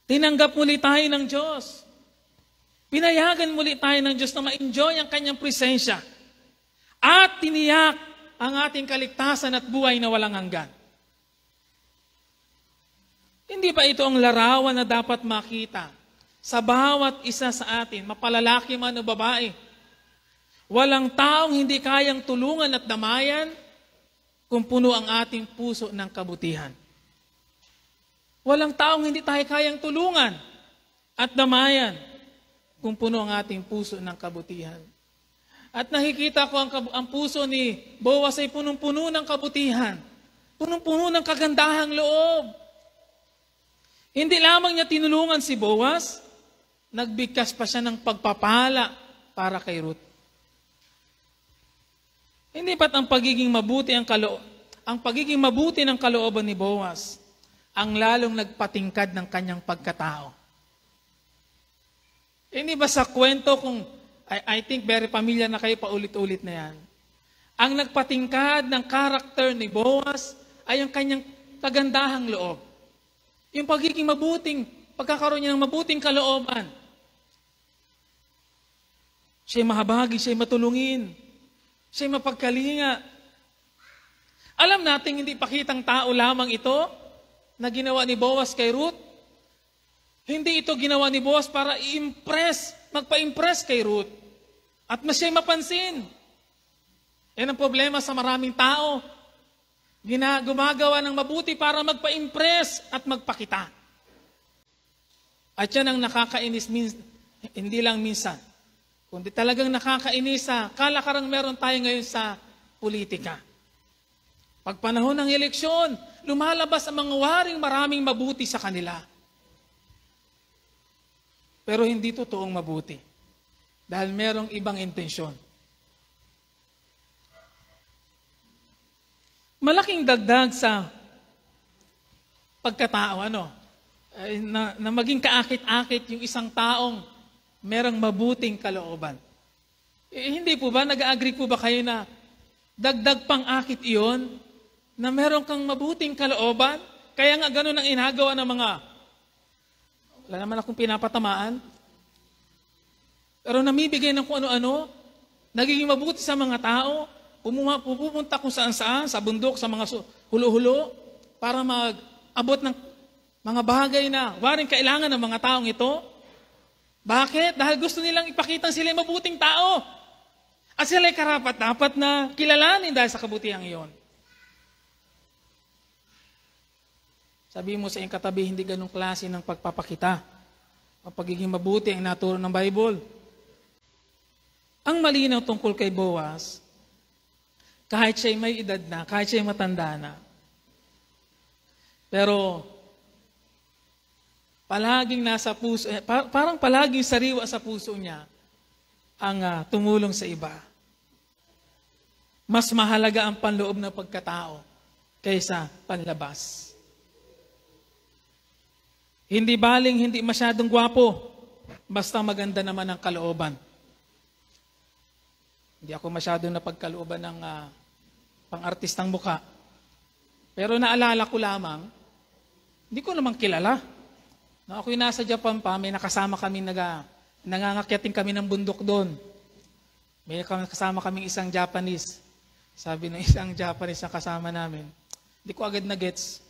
Tinanggap muli tayo ng Diyos. Pinayagan muli tayo ng Diyos na ma-enjoy ang kanyang presensya. At tiniyak ang ating kaligtasan at buhay na walang hanggan. Hindi ba ito ang larawan na dapat makita sa bawat isa sa atin, mapalalaki man o babae? Walang taong hindi kayang tulungan at damayan kung puno ang ating puso ng kabutihan. Walang taong hindi tayo kayang tulungan at damayan kung puno ang ating puso ng kabutihan. At nakikita ko ang puso ni Boaz ay punong-puno ng kabutihan. Punong-puno ng kagandahang loob. Hindi lamang niya tinulungan si Boaz, nagbigkas pa siya ng pagpapala para kay Ruth. Hindi ba't ang pagiging mabuti ng kalooban ni Boaz ang lalong nagpatingkad ng kanyang pagkatao? Hindi ba sa kwento kung, I think very familiar na kayo, paulit-ulit na yan. Ang nagpatingkad ng karakter ni Boaz ay ang kanyang kagandahang loob. Yung pagiging pagkakaroon niya ng mabuting kalooban. Siya'y mahabagi, siya'y matulungin, siya'y mapagkalinga. Alam natin, hindi pakitang tao lamang ito na ginawa ni Boaz kay Ruth. Hindi ito ginawa ni Boaz para magpa-impress kay Ruth. At siya'y mapansin. Yan ang problema sa maraming tao. Gumagawa ng mabuti para magpa-impress at magpakita. At yan ang nakakainis, hindi lang minsan, kundi talagang nakakainis sa kalakaran meron tayo ngayon sa politika. Pag panahon ng eleksyon, lumalabas ang mga waring maraming mabuti sa kanila. Pero hindi totoong mabuti. Dahil merong ibang intensyon. Malaking dagdag sa pagkatao, na maging kaakit-akit yung isang taong merong mabuting kalooban. Hindi po ba, nag-agree po ba kayo na dagdag pang akit iyon, na meron kang mabuting kalooban? Kaya nga ganun ang inagawa ng mga, wala naman akong pinapatamaan, pero namibigay ng kung ano-ano, nagiging mabuti sa mga tao, pupunta kung saan-saan, sa bundok, sa mga hulo-hulo, para mag-abot ng mga bagay na waring kailangan ng mga taong ito. Bakit? Dahil gusto nilang ipakita sila mabuting tao. At sila ay karapat-dapat na kilalanin dahil sa kabutihang iyon. Sabi mo sa iyong katabi, hindi ganong klase ng pagpapakita. Ang pagiging mabuti ang naturo ng Bible. Ang malinaw tungkol kay Boaz, kahit siya'y may edad na, kahit siya'y matanda na, pero palaging nasa puso, parang palaging sariwa sa puso niya ang tumulong sa iba. Mas mahalaga ang panloob na pagkatao kaysa panlabas. Hindi baling, hindi masyadong gwapo, basta maganda naman ang kalooban. Hindi ako masyadong napagkalooban ng pang-artistang mukha. Pero naalala ko lamang, hindi ko naman kilala. Na ako'y nasa Japan pa, may nakasama kami, nangangakyatin kami ng bundok doon. May kasama kaming isang Japanese. Sabi ng isang Japanese na kasama namin, hindi ko agad na gets.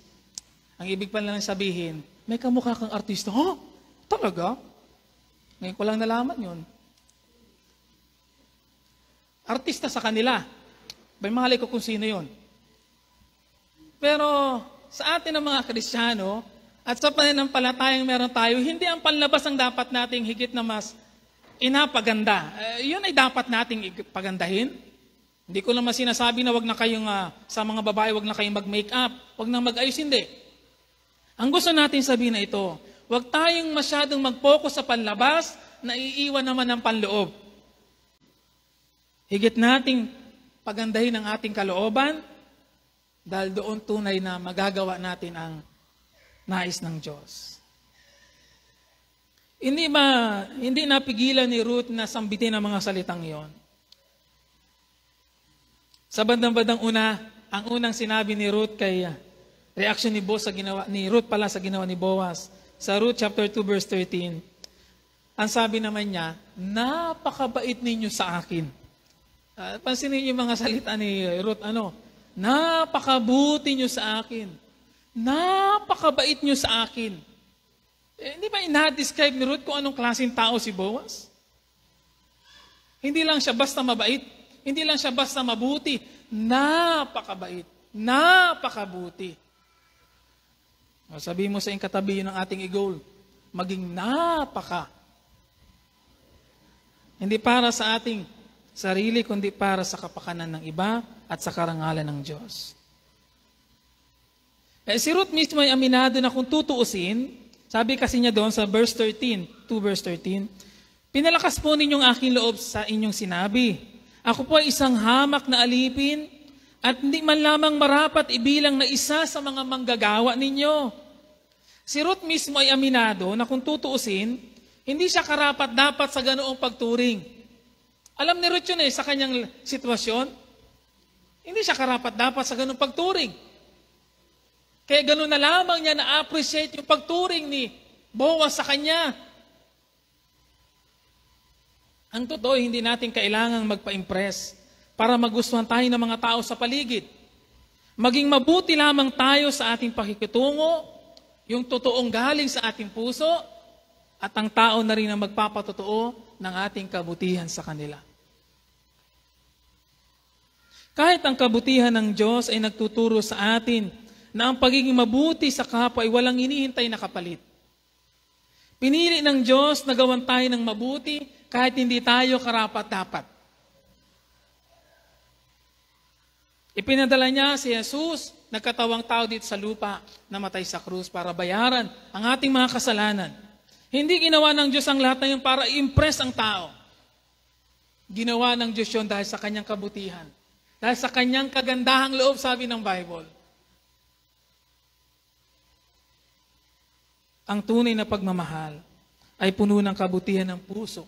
Ang ibig pa lang sabihin, may kamukha kang artista. Oh, talaga? Ngayon ko lang nalaman yun. Artista sa kanila. May malay ko kung sino yun. Pero sa atin ng mga Kristiyano, at sa pananampalatayang meron tayo, hindi ang panlabas ang dapat nating higit na mas inapaganda. Yun ay dapat nating pagandahin. Hindi ko naman sinasabi na wag na kayong, sa mga babae, wag na kayong mag-makeup, wag na mag-ayos, hindi. Ang gusto natin sabihin na ito, wag tayong masyadong mag-focus sa panlabas, na iiwan naman ang panloob. Higit nating pagandahin ang ating kalooban, dahil doon tunay na magagawa natin ang nais ng Diyos. Hindi napigilan ni Ruth na sambitin ang mga salitang iyon. Sa bandang una, ang unang sinabi ni Ruth kay reaction ni Ruth pala sa ginawa ni Boaz. Sa Ruth chapter 2 verse 13, ang sabi naman niya, napakabait ninyo sa akin. Pansinin niyo yung mga salita ni Ruth, napakabuti niyo sa akin. Napakabait niyo sa akin. Hindi ba ina-describe ni Ruth kung anong klaseng tao si Boaz? Hindi lang siya basta mabait. Hindi lang siya basta mabuti. Napakabait. Napakabuti. Sabihin mo sa iyong katabi yun ang ating i-goal. Maging napaka. Hindi para sa ating sarili, kundi para sa kapakanan ng iba at sa karangalan ng Diyos. Si Ruth mismo ay aminado na kung tutuusin, sabi kasi niya doon sa verse 13, 2 verse 13, pinalakas po ninyong aking loob sa inyong sinabi. Ako po ay isang hamak na alipin at hindi man lamang marapat ibilang na isa sa mga manggagawa ninyo. Si Ruth mismo ay aminado na kung tutuusin, hindi siya karapat-dapat sa ganoong pagturing. Alam ni Ruth yun sa kanyang sitwasyon. Hindi siya karapat-dapat sa ganoong pagturing. Kaya gano'n na lamang niya na-appreciate yung pagturing ni Boaz sa kanya. Ang totoo, hindi natin kailangang magpa-impress para magustuhan tayo ng mga tao sa paligid. Maging mabuti lamang tayo sa ating pakikitungo, yung totoong galing sa ating puso, at ang tao na rin ang magpapatotoo ng ating kabutihan sa kanila. Kahit ang kabutihan ng Diyos ay nagtuturo sa atin na ang pagiging mabuti sa kapwa ay walang hinihintay na kapalit. Pinili ng Diyos na gawan tayo ng mabuti kahit hindi tayo karapat-dapat. Ipinadala niya si Jesus, nagkatawang tao dito sa lupa, namatay sa krus para bayaran ang ating mga kasalanan. Hindi ginawa ng Diyos ang lahat na yun para i-impress ang tao. Ginawa ng Diyos yun dahil sa kanyang kabutihan. Dahil sa kanyang kagandahang loob, sabi ng Bible. Ang tunay na pagmamahal ay puno ng kabutihan ng puso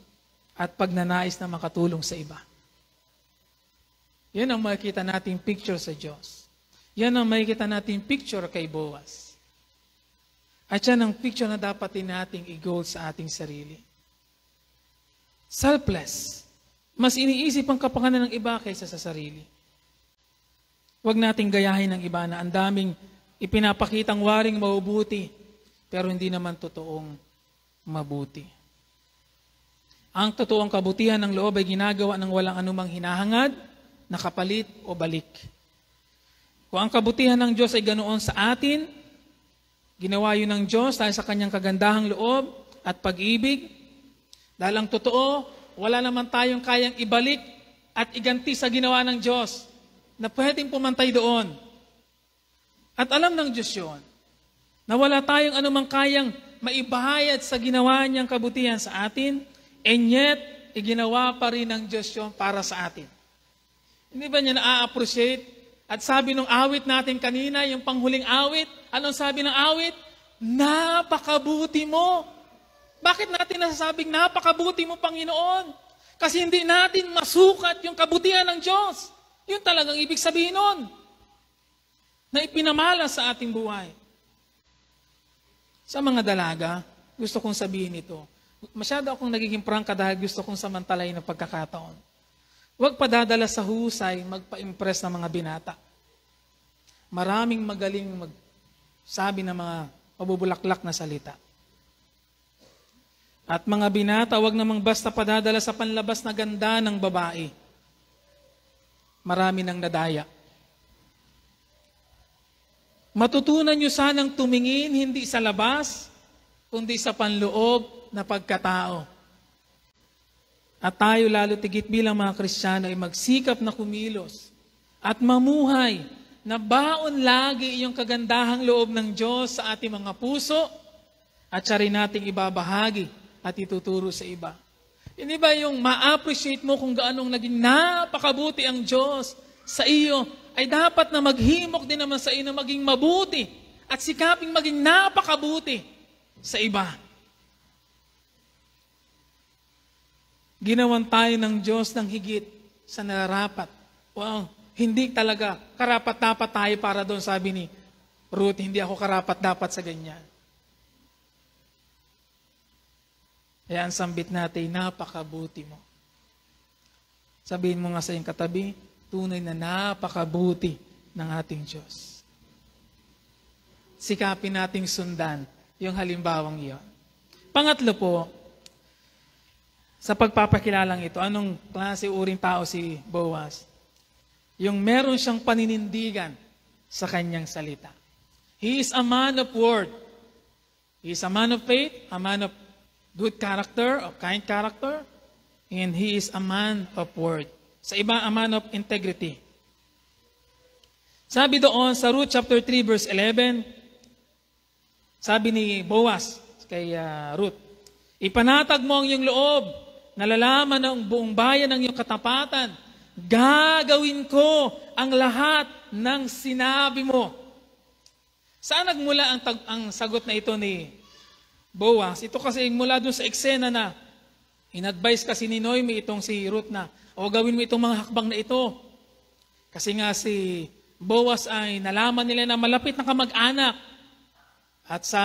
at pagnanais na makatulong sa iba. Yan ang makikita nating picture sa Diyos. Yan ang makikita nating picture kay Boaz. At yan ang picture na dapat din nating i-goal sa ating sarili. Selfless. Mas iniisip ang kapakanan ng iba kaysa sa sarili. Huwag nating gayahin ng iba na ang daming ipinapakitang waring mabubuti, pero hindi naman totoong mabuti. Ang totoong kabutihan ng loob ay ginagawa ng walang anumang hinahangad, nakapalit o balik. Kung ang kabutihan ng Diyos ay ganoon sa atin, ginawa yun ng Diyos dahil sa kanyang kagandahang loob at pag-ibig. Dahil ang totoo, wala naman tayong kayang ibalik at iganti sa ginawa ng Diyos na pwedeng pumantay doon. At alam ng Diyos yun, na wala tayong anumang kayang maibahayad sa ginawa niyang kabutihan sa atin, and yet, iginawa pa rin ng Diyos yun para sa atin. Hindi ba niya na-appreciate? At sabi nung awit natin kanina, yung panghuling awit, anong sabi ng awit? Napakabuti mo. Bakit natin nasasabing napakabuti mo, Panginoon? Kasi hindi natin masukat yung kabutihan ng Diyos. Yun talagang ibig sabihin nun. Na ipinamala sa ating buhay. Sa mga dalaga, gusto kong sabihin ito. Masyado akong nagiging prangka dahil gusto kong samantalayin ng pagkakataon. Huwag padadala sa husay, magpa-impress ng mga binata. Maraming magaling magsabi ng mga pabubulaklak na salita. At mga binata, huwag namang basta padadala sa panlabas na ganda ng babae. Marami nang nadaya. Matutunan nyo sanang tumingin hindi sa labas, kundi sa panloob na pagkatao. At tayo lalo tigit bilang mga Kristiyano ay magsikap na kumilos at mamuhay na baon lagi yung kagandahang loob ng Diyos sa ating mga puso at siya rin nating ibabahagi at ituturo sa iba. Hindi ba yung ma-appreciate mo kung gaanong naging napakabuti ang Diyos sa iyo, ay dapat na maghimok din naman sa iyo na maging mabuti at sikaping maging napakabuti sa iba. Ginawan tayo ng Diyos ng higit sa nararapat. Wow, hindi talaga karapat-dapat tayo para doon, sabi ni Ruth, hindi ako karapat-dapat sa ganyan. Kaya ang sambit natin, napakabuti mo. Sabihin mo nga sa iyong katabi, tunay na napakabuti ng ating Diyos. Sikapin nating sundan yung halimbawang iyon. Pangatlo po, sa pagpapakilalang ito, anong klase uring tao si Boaz? Yung meron siyang paninindigan sa kanyang salita. He is a man of word. He is a man of faith, a man of good character, of kind character, and he is a man of word. Sa iba, a man of integrity. Sabi doon sa Ruth chapter 3 verse 11, sabi ni Boaz kay Ruth, ipanatag mo ang iyong loob, nalalaman ng buong bayan ng iyong katapatan, gagawin ko ang lahat ng sinabi mo. Saan nagmula ang sagot na ito ni Boaz? Ito kasi mula doon sa eksena na in-advise kasi ni Noemi itong si Ruth na, o gawin mo itong mga hakbang na ito. Kasi nga si Boaz ay nalaman nila na malapit na kamag-anak. At sa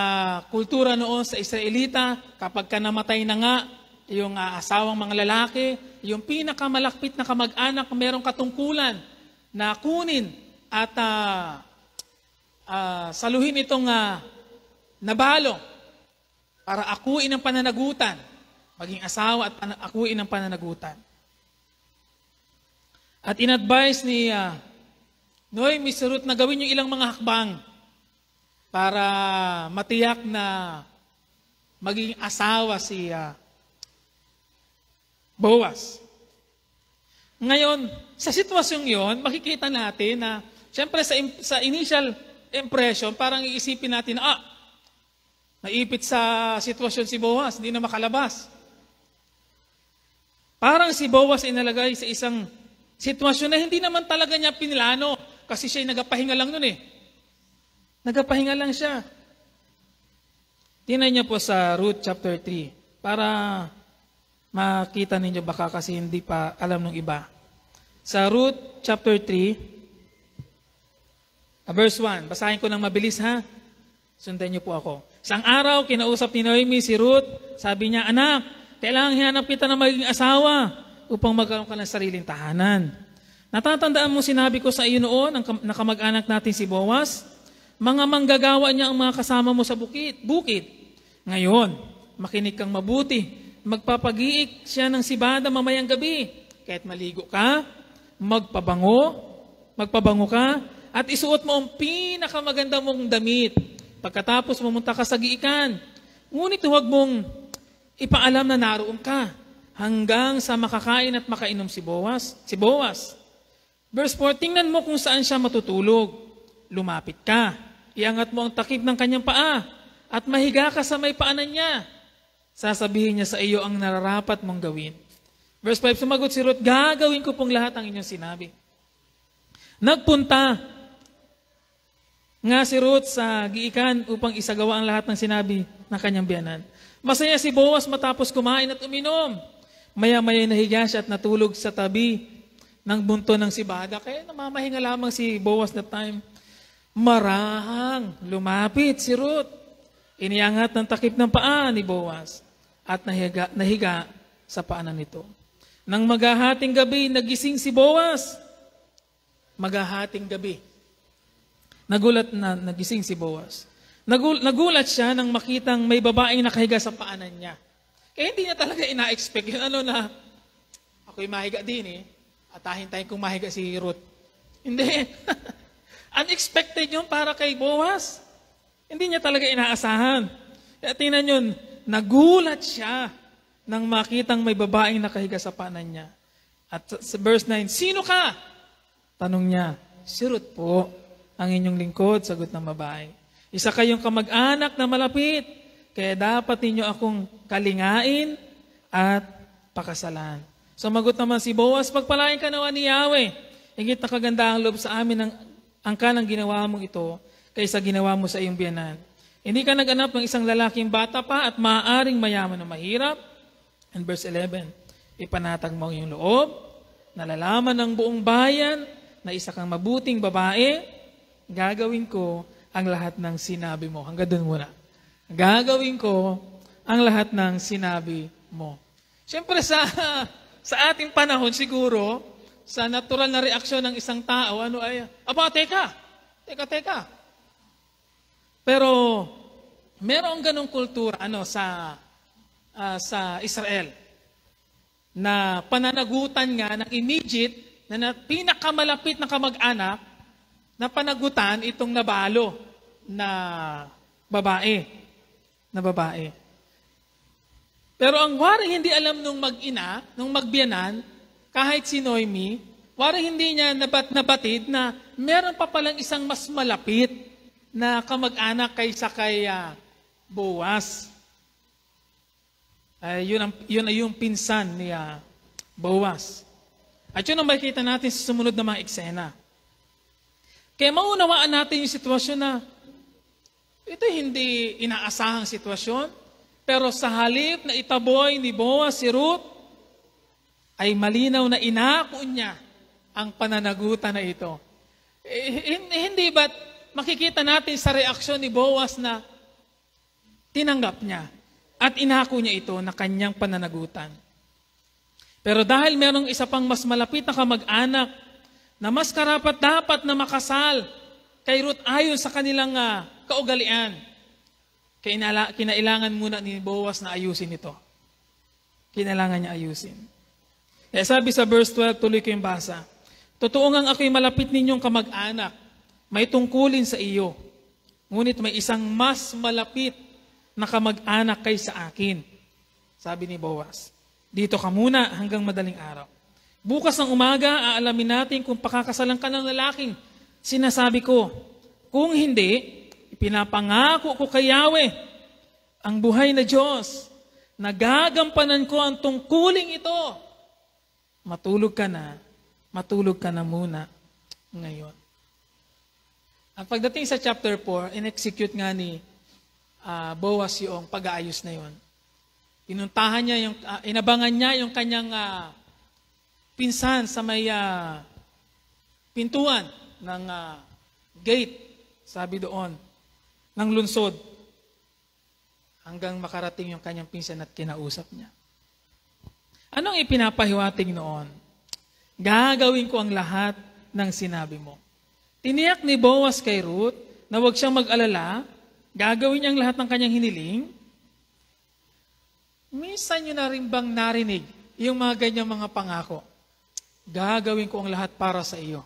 kultura noon sa Israelita, kapag ka namatay na nga, yung asawang mga lalaki, yung pinakamalapit na kamag-anak, merong katungkulan na kunin at saluhin itong nabalo para akuin ang pananagutan, maging asawa at akuin ang pananagutan. At in-advise ni Noemi si Ruth na gawin yung ilang mga hakbang para matiyak na maging asawa si Boaz. Ngayon, sa sitwasyong yon, makikita natin na, siyempre sa initial impression, parang iisipin natin na, naipit sa sitwasyon si Boaz, hindi na makalabas. Parang si Boaz inalagay sa isang sitwasyon na hindi naman talaga niya pinilano kasi siya'y nagapahinga lang nun eh. Nagapahinga lang siya. Tingnan niyo po sa Ruth chapter 3 para makita ninyo baka kasi hindi pa alam ng iba. Sa Ruth chapter 3, verse 1. Basahin ko ng mabilis ha. Sundan niyo po ako. Isang araw, kinausap ni Naomi si Ruth. Sabi niya, anak, kailangan hihanap kita na magiging asawa upang magkaroon ka ng sariling tahanan. Natatandaan mo sinabi ko sa iyo noon, ang nakamag-anak natin si Boaz, mga manggagawa niya ang mga kasama mo sa bukid. Ngayon, makinig kang mabuti. Magpapagiik siya ng sibada mamayang gabi. Kahit maligo ka, magpabango ka, at isuot mo ang pinakamaganda mong damit. Pagkatapos pumunta ka sa giikan, ngunit huwag mong ipaalam na naroon ka hanggang sa makakain at makainom si Boaz. Verse 4, tingnan mo kung saan siya matutulog. Lumapit ka, iangat mo ang takip ng kanyang paa at mahiga ka sa may paanan niya. Sasabihin niya sa iyo ang nararapat mong gawin. Verse 5, sumagot si Ruth, gagawin ko pong lahat ang inyong sinabi. Nagpunta nga si Ruth sa giikan upang isagawa ang lahat ng sinabi ng kanyang biyanan. Masaya si Boaz matapos kumain at uminom. Maya-maya nahiga siya at natulog sa tabi ng bunto ng sibada. Kaya namamahinga lamang si Boaz that time. Marahang lumapit si Ruth. Iniangat ng takip ng paa ni Boaz at nahiga sa paanan nito. Nang maghahating gabi, nagising si Boaz. Maghahating gabi. Nagising si Boaz. Nagulat siya nang makitang may babaeng nakahiga sa paanan niya. Kaya hindi niya talaga ina-expect yun. Na, ako'y mahiga din eh. At hintayin kong mahiga si Ruth. Hindi. Unexpected yun para kay Boaz. Hindi niya talaga inaasahan. Kaya tingnan yun, nagulat siya nang makitang may babaeng nakahiga sa paanan niya. At sa verse 9, sino ka? Tanong niya, si Ruth po. Ang inyong lingkod, sagot ng babae. Isa kayong kamag-anak na malapit, kaya dapat ninyo akong kalingain at pakasalan. Sumagot naman si Boaz, pagpalain ka naman ni Yahweh. Hingit na kagandahang loob sa amin ang angka ng ginawa mong ito, kaysa ginawa mo sa iyong biyanan. Hindi ka naganap ng isang lalaking bata pa at maaaring mayaman na mahirap. And verse 11, ipanatag mo yung loob, nalalaman ng buong bayan na isa kang mabuting babae, gagawin ko ang lahat ng sinabi mo. Hanggang doon muna. Gagawin ko ang lahat ng sinabi mo. Siyempre sa ating panahon siguro, sa natural na reaksyon ng isang tao, teka. Pero merong ganong kultura sa Israel na pananagutan nga ng immediate na pinakamalapit na kamag-anak na panagutan itong nabalo na babae. Pero ang waring hindi alam nung mag-ina, nung magbiyanan, kahit si Noemi, waring hindi niya nabatid na meron pa palang isang mas malapit na kamag-anak kaysa kay Boaz. Yun ay yung pinsan ni Boaz. At yun ang makikita natin sa sumunod na mga eksena. Kaya maunawaan natin yung sitwasyon na ito hindi inaasahang sitwasyon, pero sa halip na itaboy ni Boaz si Ruth, ay malinaw na inako niya ang pananagutan na ito. Hindi ba't makikita natin sa reaksyon ni Boaz na tinanggap niya at inako niya ito na kanyang pananagutan. Pero dahil merong isa pang mas malapit na kamag-anak na mas karapat-dapat na makasal kay Ruth ayon sa kanilang kaugalian, kinailangan muna ni Boaz na ayusin ito. Kinailangan niya ayusin. Kaya sabi sa verse 12, tuloy ko yung basa, totoo ngang ako'y malapit ninyong kamag-anak, may tungkulin sa iyo, ngunit may isang mas malapit na kamag-anak kaysa akin. Sabi ni Boaz, dito ka muna hanggang madaling araw. Bukas ng umaga, aalamin natin kung pakakasalan ka ng lalaking sinasabi ko. Kung hindi, ipinapangako ko kay Yahweh, ang buhay na Diyos, na gagampanan ko ang tungkuling ito. Matulog ka na muna ngayon. Ang pagdating sa chapter 4, in-execute nga ni Boaz yung pag-aayos na yon. Pinuntahan niya, inabangan niya yung kanyang pinsan sa may pintuan ng gate, sabi doon, ng lungsod, hanggang makarating yung kanyang pinsan at kinausap niya. Anong ipinapahiwatig noon? Gagawin ko ang lahat ng sinabi mo. Tiniyak ni Boaz kay Ruth na huwag siyang mag-alala, gagawin niya ang lahat ng kanyang hiniling. Minsan nyo na rin bang narinig yung mga ganyang mga pangako? Gagawin ko ang lahat para sa iyo.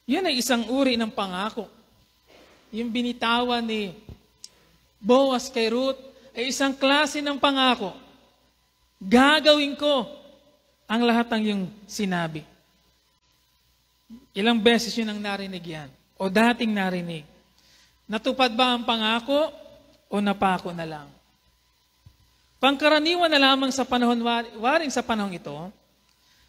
Yan ay isang uri ng pangako. Yung binitawan ni Boaz kay Ruth ay isang klase ng pangako. Gagawin ko ang lahat ng iyong sinabi. Ilang beses yun ang narinig yan? O dating narinig? Natupad ba ang pangako o napako na lang? Pangkaraniwan na lamang sa panahon, waring sa panahon ito,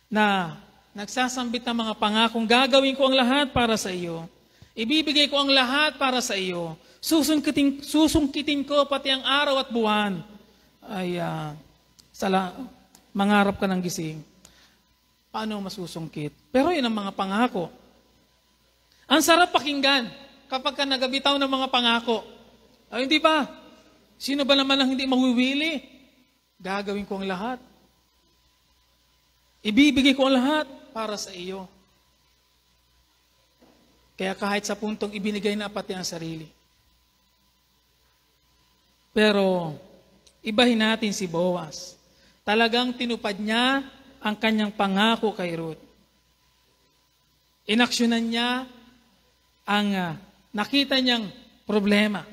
na nagsasambit ng mga pangakong gagawin ko ang lahat para sa iyo, ibibigay ko ang lahat para sa iyo, susungkitin ko pati ang araw at buwan, ay mangarap ka ng gising. Paano masusungkit? Pero yun ang mga pangako. Ang sarap pakinggan kapag ka nagabitaw ng mga pangako. Ay, hindi ba? Sino ba naman ang hindi mawiwili? Gagawin ko ang lahat. Ibibigay ko ang lahat para sa iyo. Kaya kahit sa puntong ibinigay na pati ang sarili. Pero, ibahin natin si Boaz. Talagang tinupad niya ang kanyang pangako kay Ruth. Inaksyonan niya ang nakita niyang problema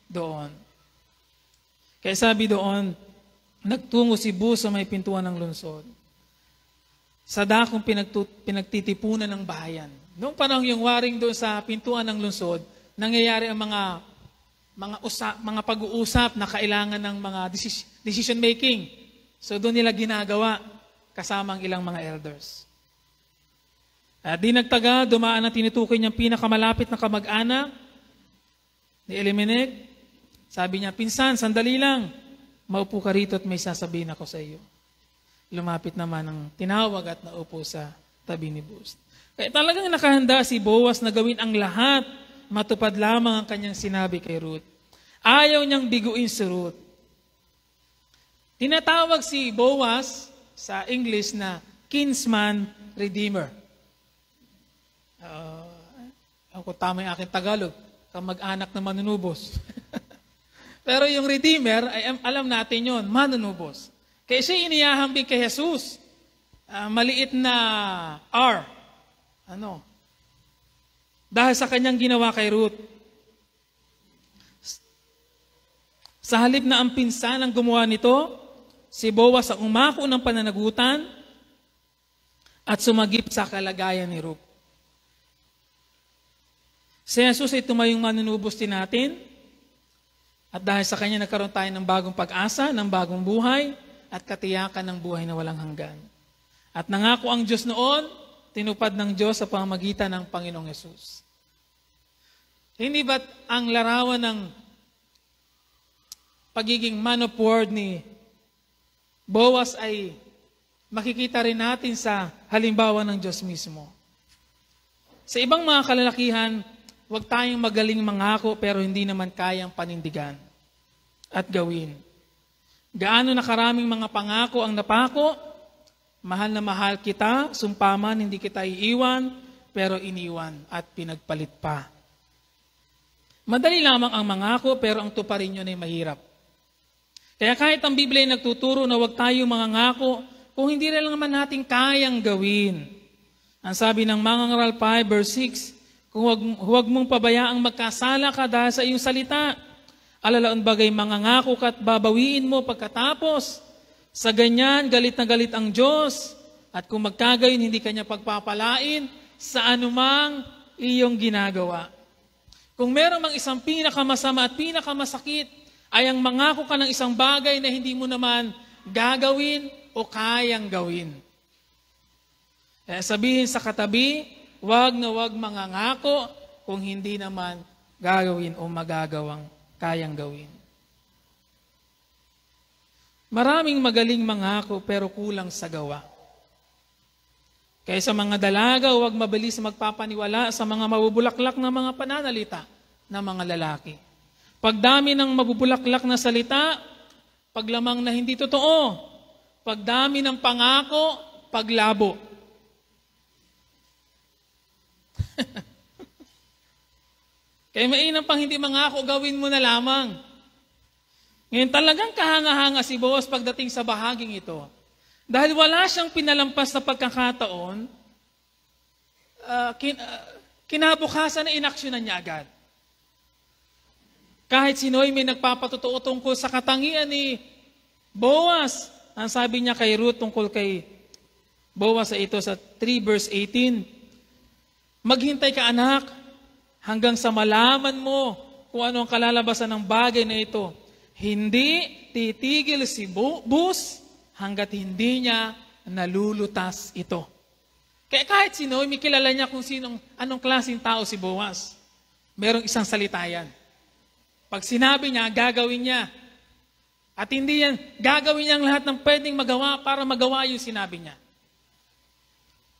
doon. Kaya sabi doon, nagtungo si Boaz sa may pintuan ng lungsod. Sa dakong pinagtitipunan ng bayan. Noong panahon yung waring doon sa pintuan ng lungsod, nangyayari ang mga pag-uusap na kailangan ng mga decision making. So doon nila ginagawa kasama ang ilang mga elders. At di nagtaga, dumaan ang tinutukoy niyang pinakamalapit na kamag-anak ni Elimelech. Sabi niya, pinsan, sandali lang. Maupo ka rito at may sasabihin ako sa iyo. Lumapit naman ang tinawag at naupo sa tabi ni Boaz. Kaya talagang nakahanda si Boaz na gawin ang lahat, matupad lamang ang kanyang sinabi kay Ruth. Ayaw niyang biguin si Ruth. Tinatawag si Boaz sa English na kinsman redeemer. Ako tama yung aking Tagalog, kamag-anak na manunubos. Pero yung redeemer, ay alam natin yon, manunubos. Kaya siya iniyahambing kay Jesus. Maliit na R. Dahil sa kanyang ginawa kay Ruth. Sa halip na ang pinsan ang gumawa nito, si Boaz ang umako ng pananagutan at sumagip sa kalagayan ni Ruth. Si Jesus ay tumayong manunubos din natin at dahil sa kanya nagkaroon tayo ng bagong pag-asa, ng bagong buhay at katiyakan ng buhay na walang hanggan. At nangako ang Diyos noon, tinupad ng Diyos sa pamamagitan ng Panginoong Jesus. Hindi ba't ang larawan ng pagiging man of word ni Boaz ay makikita rin natin sa halimbawa ng Diyos mismo. Sa ibang mga kalalakihan, huwag tayong magaling mangako pero hindi naman kayang panindigan at gawin. Gaano na karaming mga pangako ang napako, mahal na mahal kita, sumpaman, hindi kita iiwan, pero iniwan at pinagpalit pa. Madali lamang ang mangako pero ang tuparin yun ay mahirap. Kaya kahit ang Biblia ay nagtuturo na huwag tayong mangangako kung hindi rin naman natin kayang gawin. Ang sabi ng Mangangaral 5 verse 6, kung huwag mong pabayaang magkasala ka dahil sa iyong salita, alalaon bagay mangangako ka at babawiin mo pagkatapos, Sa ganyan, galit na galit ang Diyos, at kung magkagayon, hindi kanya pagpapalain sa anumang iyong ginagawa. Kung meron mang isang pinakamasama at pinakamasakit, ay ang mangako ka ng isang bagay na hindi mo naman gagawin o kayang gawin. Sabihin sa katabi, wag na wag mangangako kung hindi naman gagawin o magagawang kayang gawin. Maraming magaling mangako pero kulang sa gawa. Kaya sa mga dalaga, huwag mabilis magpapaniwala sa mga mabubulaklak na mga pananalita ng mga lalaki. Pagdami ng mabubulaklak na salita, paglamang na hindi totoo. Pagdami ng pangako, paglabo. Kaya mainam pang hindi mangako, gawin mo na lamang. Ngayon talagang kahanga-hanga si Boaz pagdating sa bahaging ito. Dahil wala siyang pinalampas na pagkakataon, kinabukasan na inaksyonan niya agad. Kahit sino'y may nagpapatotoo tungkol sa katangian ni Boaz, ang sabi niya kay Ruth tungkol kay Boaz sa ito sa 3 verse 18, maghintay ka anak, hanggang sa malaman mo kung ano ang kalalabasan ng bagay na ito. Hindi titigil si Boaz hanggat hindi niya nalulutas ito. Kaya kahit sino, may kilala niya kung anong klaseng tao si Boaz. Merong isang salita yan. Pag sinabi niya, gagawin niya. At hindi yan, gagawin niya ang lahat ng pwedeng magawa para magawa yung sinabi niya.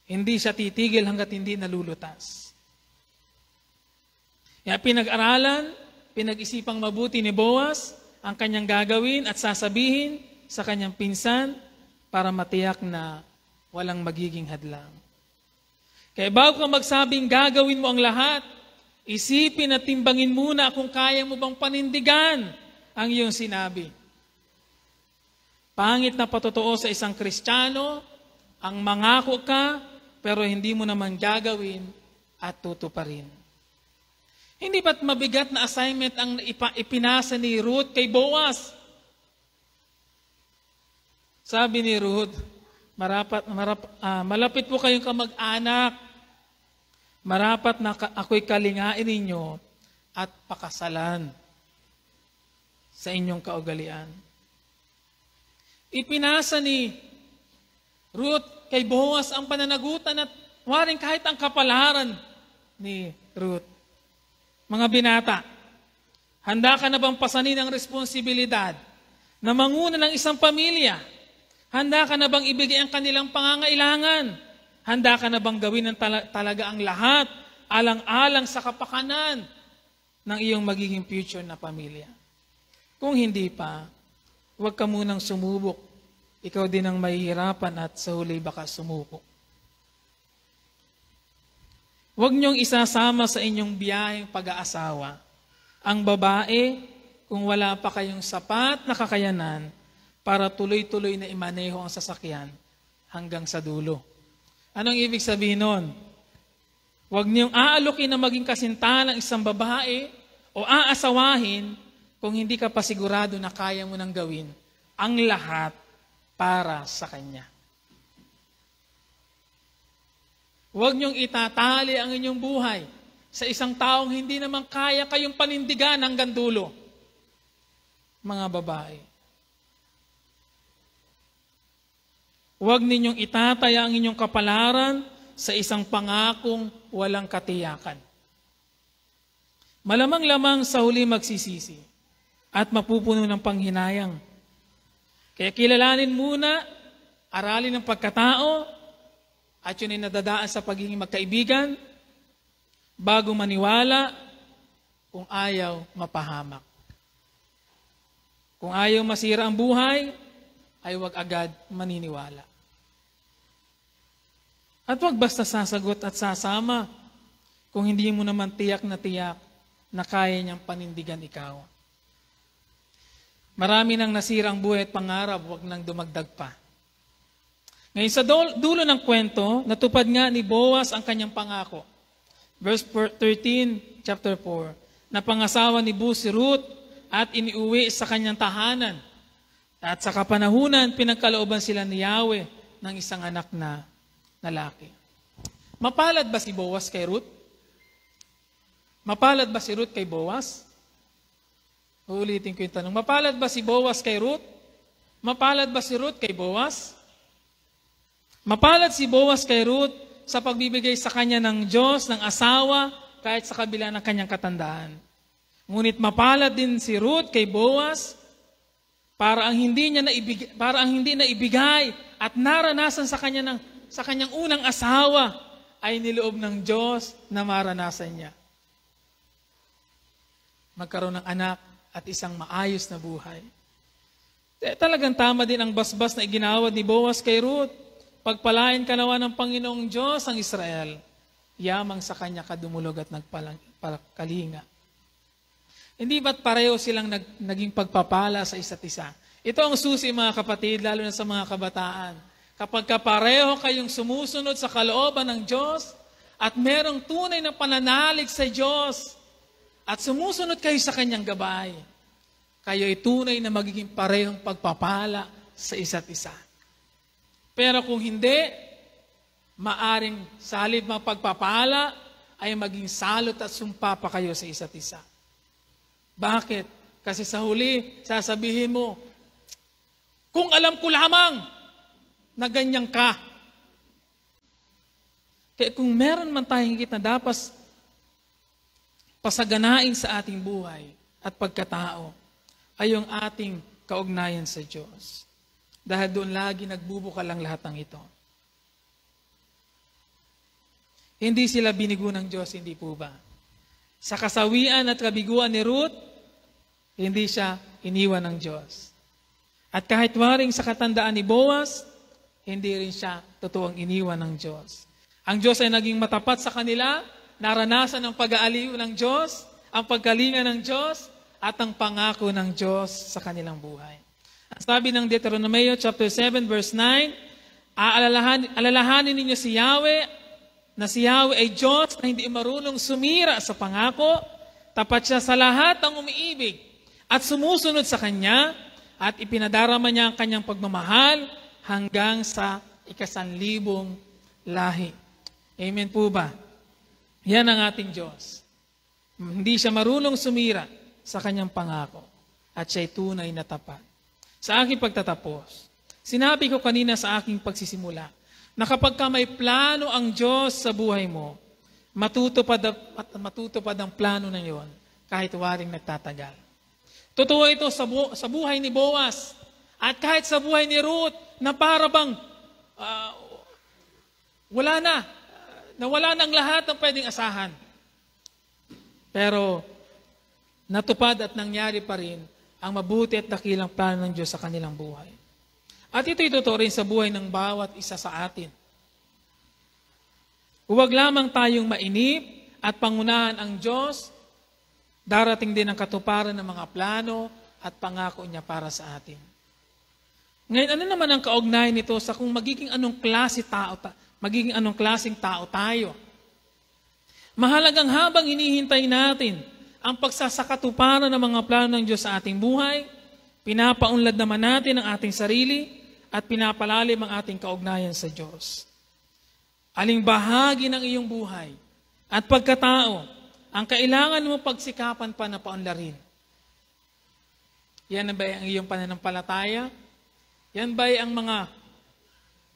Hindi siya titigil hanggat hindi nalulutas. Kaya pinag-aralan, pinag-isipang mabuti ni Boaz ang kanyang gagawin at sasabihin sa kanyang pinsan para matiyak na walang magiging hadlang. Kaya bago ka magsabing gagawin mo ang lahat, isipin at timbangin muna kung kaya mo bang panindigan ang iyong sinabi. Pangit na patotoo sa isang Kristiyano, ang mangako ka pero hindi mo naman gagawin at tutuparin. Hindi ba't mabigat na assignment ang ipinasa ni Ruth kay Boaz? Sabi ni Ruth, malapit po kayong kamag-anak, marapat na ako'y kalingain ninyo at pakasalan sa inyong kaugalian. Ipinasa ni Ruth kay Boaz ang pananagutan at waring kahit ang kapalaran ni Ruth. Mga binata, handa ka na bang pasanin ang responsibilidad na manguna ng isang pamilya? Handa ka na bang ibigay ang kanilang pangangailangan? Handa ka na bang gawin ng talaga ang lahat alang-alang sa kapakanan ng iyong magiging future na pamilya? Kung hindi pa, huwag ka munang sumubok. Ikaw din ang mahihirapan at sa huli baka sumuko. Huwag niyong isasama sa inyong biyaheng pag-aasawa ang babae kung wala pa kayong sapat na kakayanan para tuloy-tuloy na imaneho ang sasakyan hanggang sa dulo. Anong ibig sabihin nun? Huwag niyong aalukin na maging kasintahan ng isang babae o aasawahin kung hindi ka pa sigurado na kaya mo nang gawin ang lahat para sa kanya. Huwag niyong itatali ang inyong buhay sa isang taong hindi naman kaya kayong panindigan hanggang dulo. Mga babae. Huwag ninyong itataya ang inyong kapalaran sa isang pangakong walang katiyakan. Malamang-lamang sa huli magsisisi at mapupuno ng panghinayang. Kaya kilalanin muna, aralin ng pagkatao, at yun ay nadadaan sa pagiging magkaibigan, bago maniwala, kung ayaw mapahamak. Kung ayaw masira ang buhay, ay huwag agad maniniwala. At huwag basta sasagot at sasama kung hindi mo naman tiyak na kaya niyang panindigan ikaw. Marami nang nasirang buhay at pangarap, huwag nang dumagdag pa. Ngayon sa dulo ng kwento, natupad nga ni Boaz ang kanyang pangako. Verse 13, chapter 4, na pangasawa ni Boaz si Ruth at iniuwi sa kanyang tahanan. At sa kapanahunan, pinagkalooban sila ni Yahweh ng isang anak na lalaki. Mapalad ba si Boaz kay Ruth? Mapalad ba si Ruth kay Boaz? Uulitin ko yung tanong. Mapalad ba si Boaz kay Ruth? Mapalad ba si Ruth kay Boaz? Mapalad si Boaz kay Ruth sa pagbibigay sa kanya ng Diyos, ng asawa, kahit sa kabila ng kanyang katandaan. Ngunit mapalad din si Ruth kay Boaz para ang hindi na ibigay at naranasan sa kanyang unang asawa ay niloob ng Diyos na maranasan niya. Magkaroon ng anak at isang maayos na buhay. Talagang tama din ang basbas na iginawad ni Boaz kay Ruth. Pagpalain ka nawa ng Panginoong Diyos ang Israel, yamang sa kanya kadumulog at nagpakalinga. Hindi ba't pareho silang naging pagpapala sa isa't isa? Ito ang susi, mga kapatid, lalo na sa mga kabataan. Kapag kapareho kayong sumusunod sa kalooban ng Diyos at merong tunay na pananalig sa Diyos at sumusunod kayo sa kanyang gabay, kayo ay tunay na magiging parehong pagpapala sa isa't isa. Pero kung hindi, maaring sa halip ng pagpapala ay maging salot at sumpa pa kayo sa isa't isa. Bakit? Kasi sa huli, sasabihin mo, kung alam ko lamang na ganyan ka. Kaya kung meron man tayong higit na dapat pasaganain sa ating buhay at pagkatao, ay yung ating kaugnayan sa Diyos. Dahil doon lagi nagbubukal ang lahat ng ito. Hindi sila binigo ng Diyos, hindi po ba? Sa kasawian at kabiguan ni Ruth, hindi siya iniwan ng Diyos. At kahit waring sa katandaan ni Boaz, hindi rin siya totoong iniwan ng Diyos. Ang Diyos ay naging matapat sa kanila, naranasan ang pag-aaliw ng Diyos, ang pagkalinga ng Diyos, at ang pangako ng Diyos sa kanilang buhay. Ang sabi ng Deuteronomio chapter 7 verse 9, alalahanin ninyo si Yahweh, na si Yahweh ay Diyos na hindi marunong sumira sa pangako, tapat siya sa lahat ng umiibig at sumusunod sa Kanya, at ipinadarama niya ang Kanyang pagmamahal hanggang sa 1,000 lahi. Amen po ba? Yan ang ating Diyos. Hindi siya marunong sumira sa Kanyang pangako at siya'y tunay na tapat. Sa aking pagtatapos, sinabi ko kanina sa aking pagsisimula na kapag ka may plano ang Diyos sa buhay mo, matutupad ang plano na yon kahit waring nagtatagal. Totoo ito sa buhay ni Boaz at kahit sa buhay ni Ruth na para bang wala na ang lahat ng pwedeng asahan. Pero natupad at nangyari pa rin ang mabuti at dakilang plano ng Diyos sa kanilang buhay. At ito'y totoo rin sa buhay ng bawat isa sa atin. Huwag lamang tayong mainip at pangunahan ang Diyos, darating din ang katuparan ng mga plano at pangako niya para sa atin. Ngayon, ano naman ang kaugnayan nito sa kung magiging anong klaseng tao tayo? Mahalagang habang hinihintay natin ang pagsasakatuparan ng mga plano ng Diyos sa ating buhay, pinapaunlad naman natin ang ating sarili at pinapalalim ang ating kaugnayan sa Diyos. Aling bahagi ng iyong buhay at pagkatao ang kailangan mo pagsikapan pa na paunlarin? Yan ba ang iyong pananampalataya? Yan ba ang mga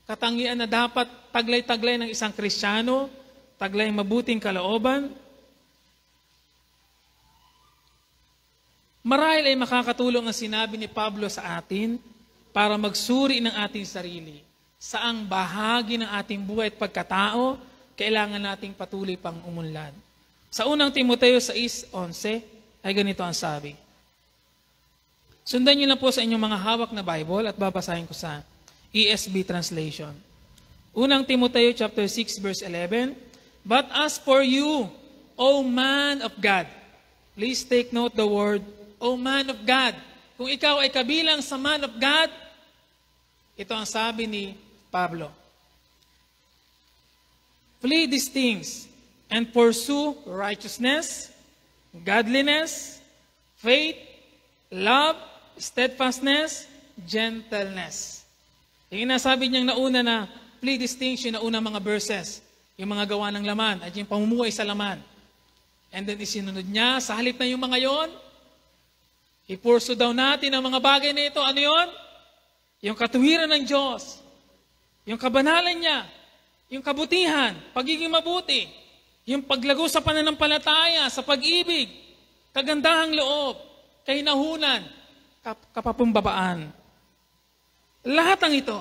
katangian na dapat taglay-taglay ng isang Kristiyano, taglay mabuting kalooban? Marahil ay makakatulong ang sinabi ni Pablo sa atin para magsuri ng ating sarili. Saang bahagi ng ating buhay at pagkatao, kailangan nating patuloy pang umunlad. Sa unang Timoteo 6:11 ay ganito ang sabi. Sundan niyo na po sa inyong mga hawak na Bible at babasahin ko sa ESV translation. Unang Timoteo chapter 6 verse 11, "But as for you, O man of God," please take note the word, O man of God. Kung ikaw ay kabilang sa man of God, ito ang sabi ni Pablo. "Flee these things and pursue righteousness, godliness, faith, love, steadfastness, gentleness. Yung nasabi niyang nauna na plea distinction na unang mga verses, yung mga gawa ng laman at yung pamumuhay sa laman. And then isinunod niya, sa halip na yung mga yon, ipurso daw natin ang mga bagay na ito. Ano yon? Yung katuwiran ng Diyos, yung kabanalan niya, yung kabutihan, pagiging mabuti, yung paglago sa pananampalataya, sa pag-ibig, kagandahang loob, kahinahunan, kapapumbabaan. Lahat ng ito,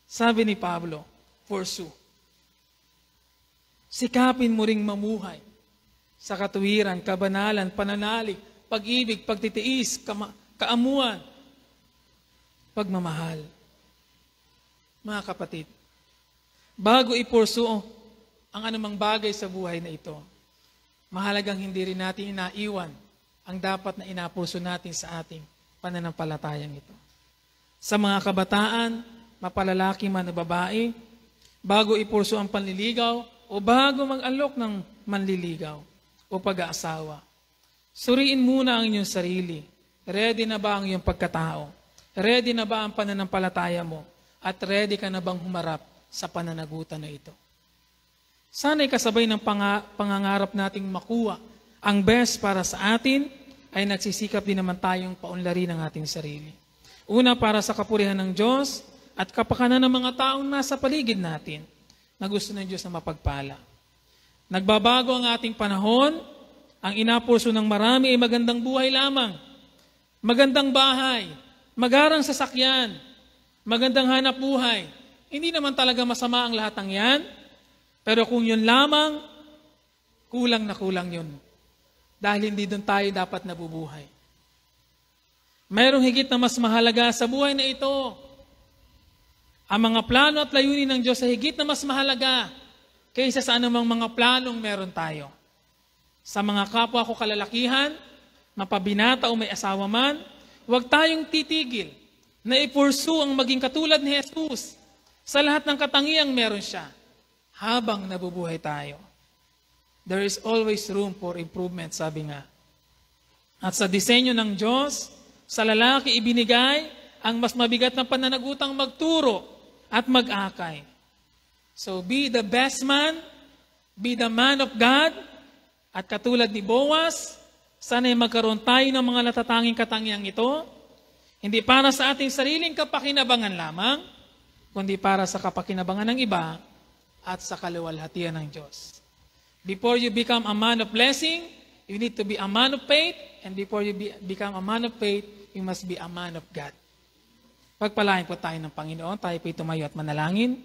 sabi ni Pablo, pursue. Sikapin mo ring mamuhay sa katuwiran, kabanalan, pananalig, pag-ibig, pagtitiis, kaamuan, pagmamahal. Mga kapatid, bago ipursuo ang anumang bagay sa buhay na ito, mahalagang hindi rin natin inaiwan ang dapat na inapurso natin sa ating pananampalatayang ito. Sa mga kabataan, mapalalaki man o babae, bago ipurso ang panliligaw o bago mag-alok ng manliligaw o pag-aasawa, suriin muna ang inyong sarili. Ready na ba ang iyong pagkatao? Ready na ba ang pananampalataya mo? At ready ka na bang humarap sa pananagutan na ito? Sana'y kasabay ng pangangarap nating makuha ang best para sa atin, ay nagsisikap din naman tayong paunlari ng ating sarili. Una, para sa kapurihan ng Diyos at kapakanan ng mga taong nasa paligid natin na gusto ng Diyos na mapagpala. Nagbabago ang ating panahon, ang inapurso ng marami ay magandang buhay lamang, magandang bahay, magarang sasakyan, magandang hanap buhay. Hindi naman talaga masama ang lahat ng yan, pero kung yun lamang, kulang na kulang yun. Dahil hindi doon tayo dapat nabubuhay. Mayroong higit na mas mahalaga sa buhay na ito. Ang mga plano at layunin ng Diyos ay higit na mas mahalaga kaysa sa anumang mga planong meron tayo. Sa mga kapwa ko kalalakihan, mapabinata o may asawa man, huwag tayong titigil na ipursu ang maging katulad ni Jesus sa lahat ng katangiang meron siya habang nabubuhay tayo. There is always room for improvement, sabi nga. At sa disenyo ng Diyos, sa lalaki ibinigay ang mas mabigat na pananagutang magturo at mag-akay. So be the best man, be the man of God, at katulad ni Boaz, sana'y magkaroon tayo ng mga natatanging katangiang ito, hindi para sa ating sariling kapakinabangan lamang, kundi para sa kapakinabangan ng iba at sa kaluwalhatian ng Diyos. Before you become a man of blessing, you need to be a man of faith, and before you become a man of faith, you must be a man of God. Pagpalain po tayo ng Panginoon, tayo po tumayo at manalangin.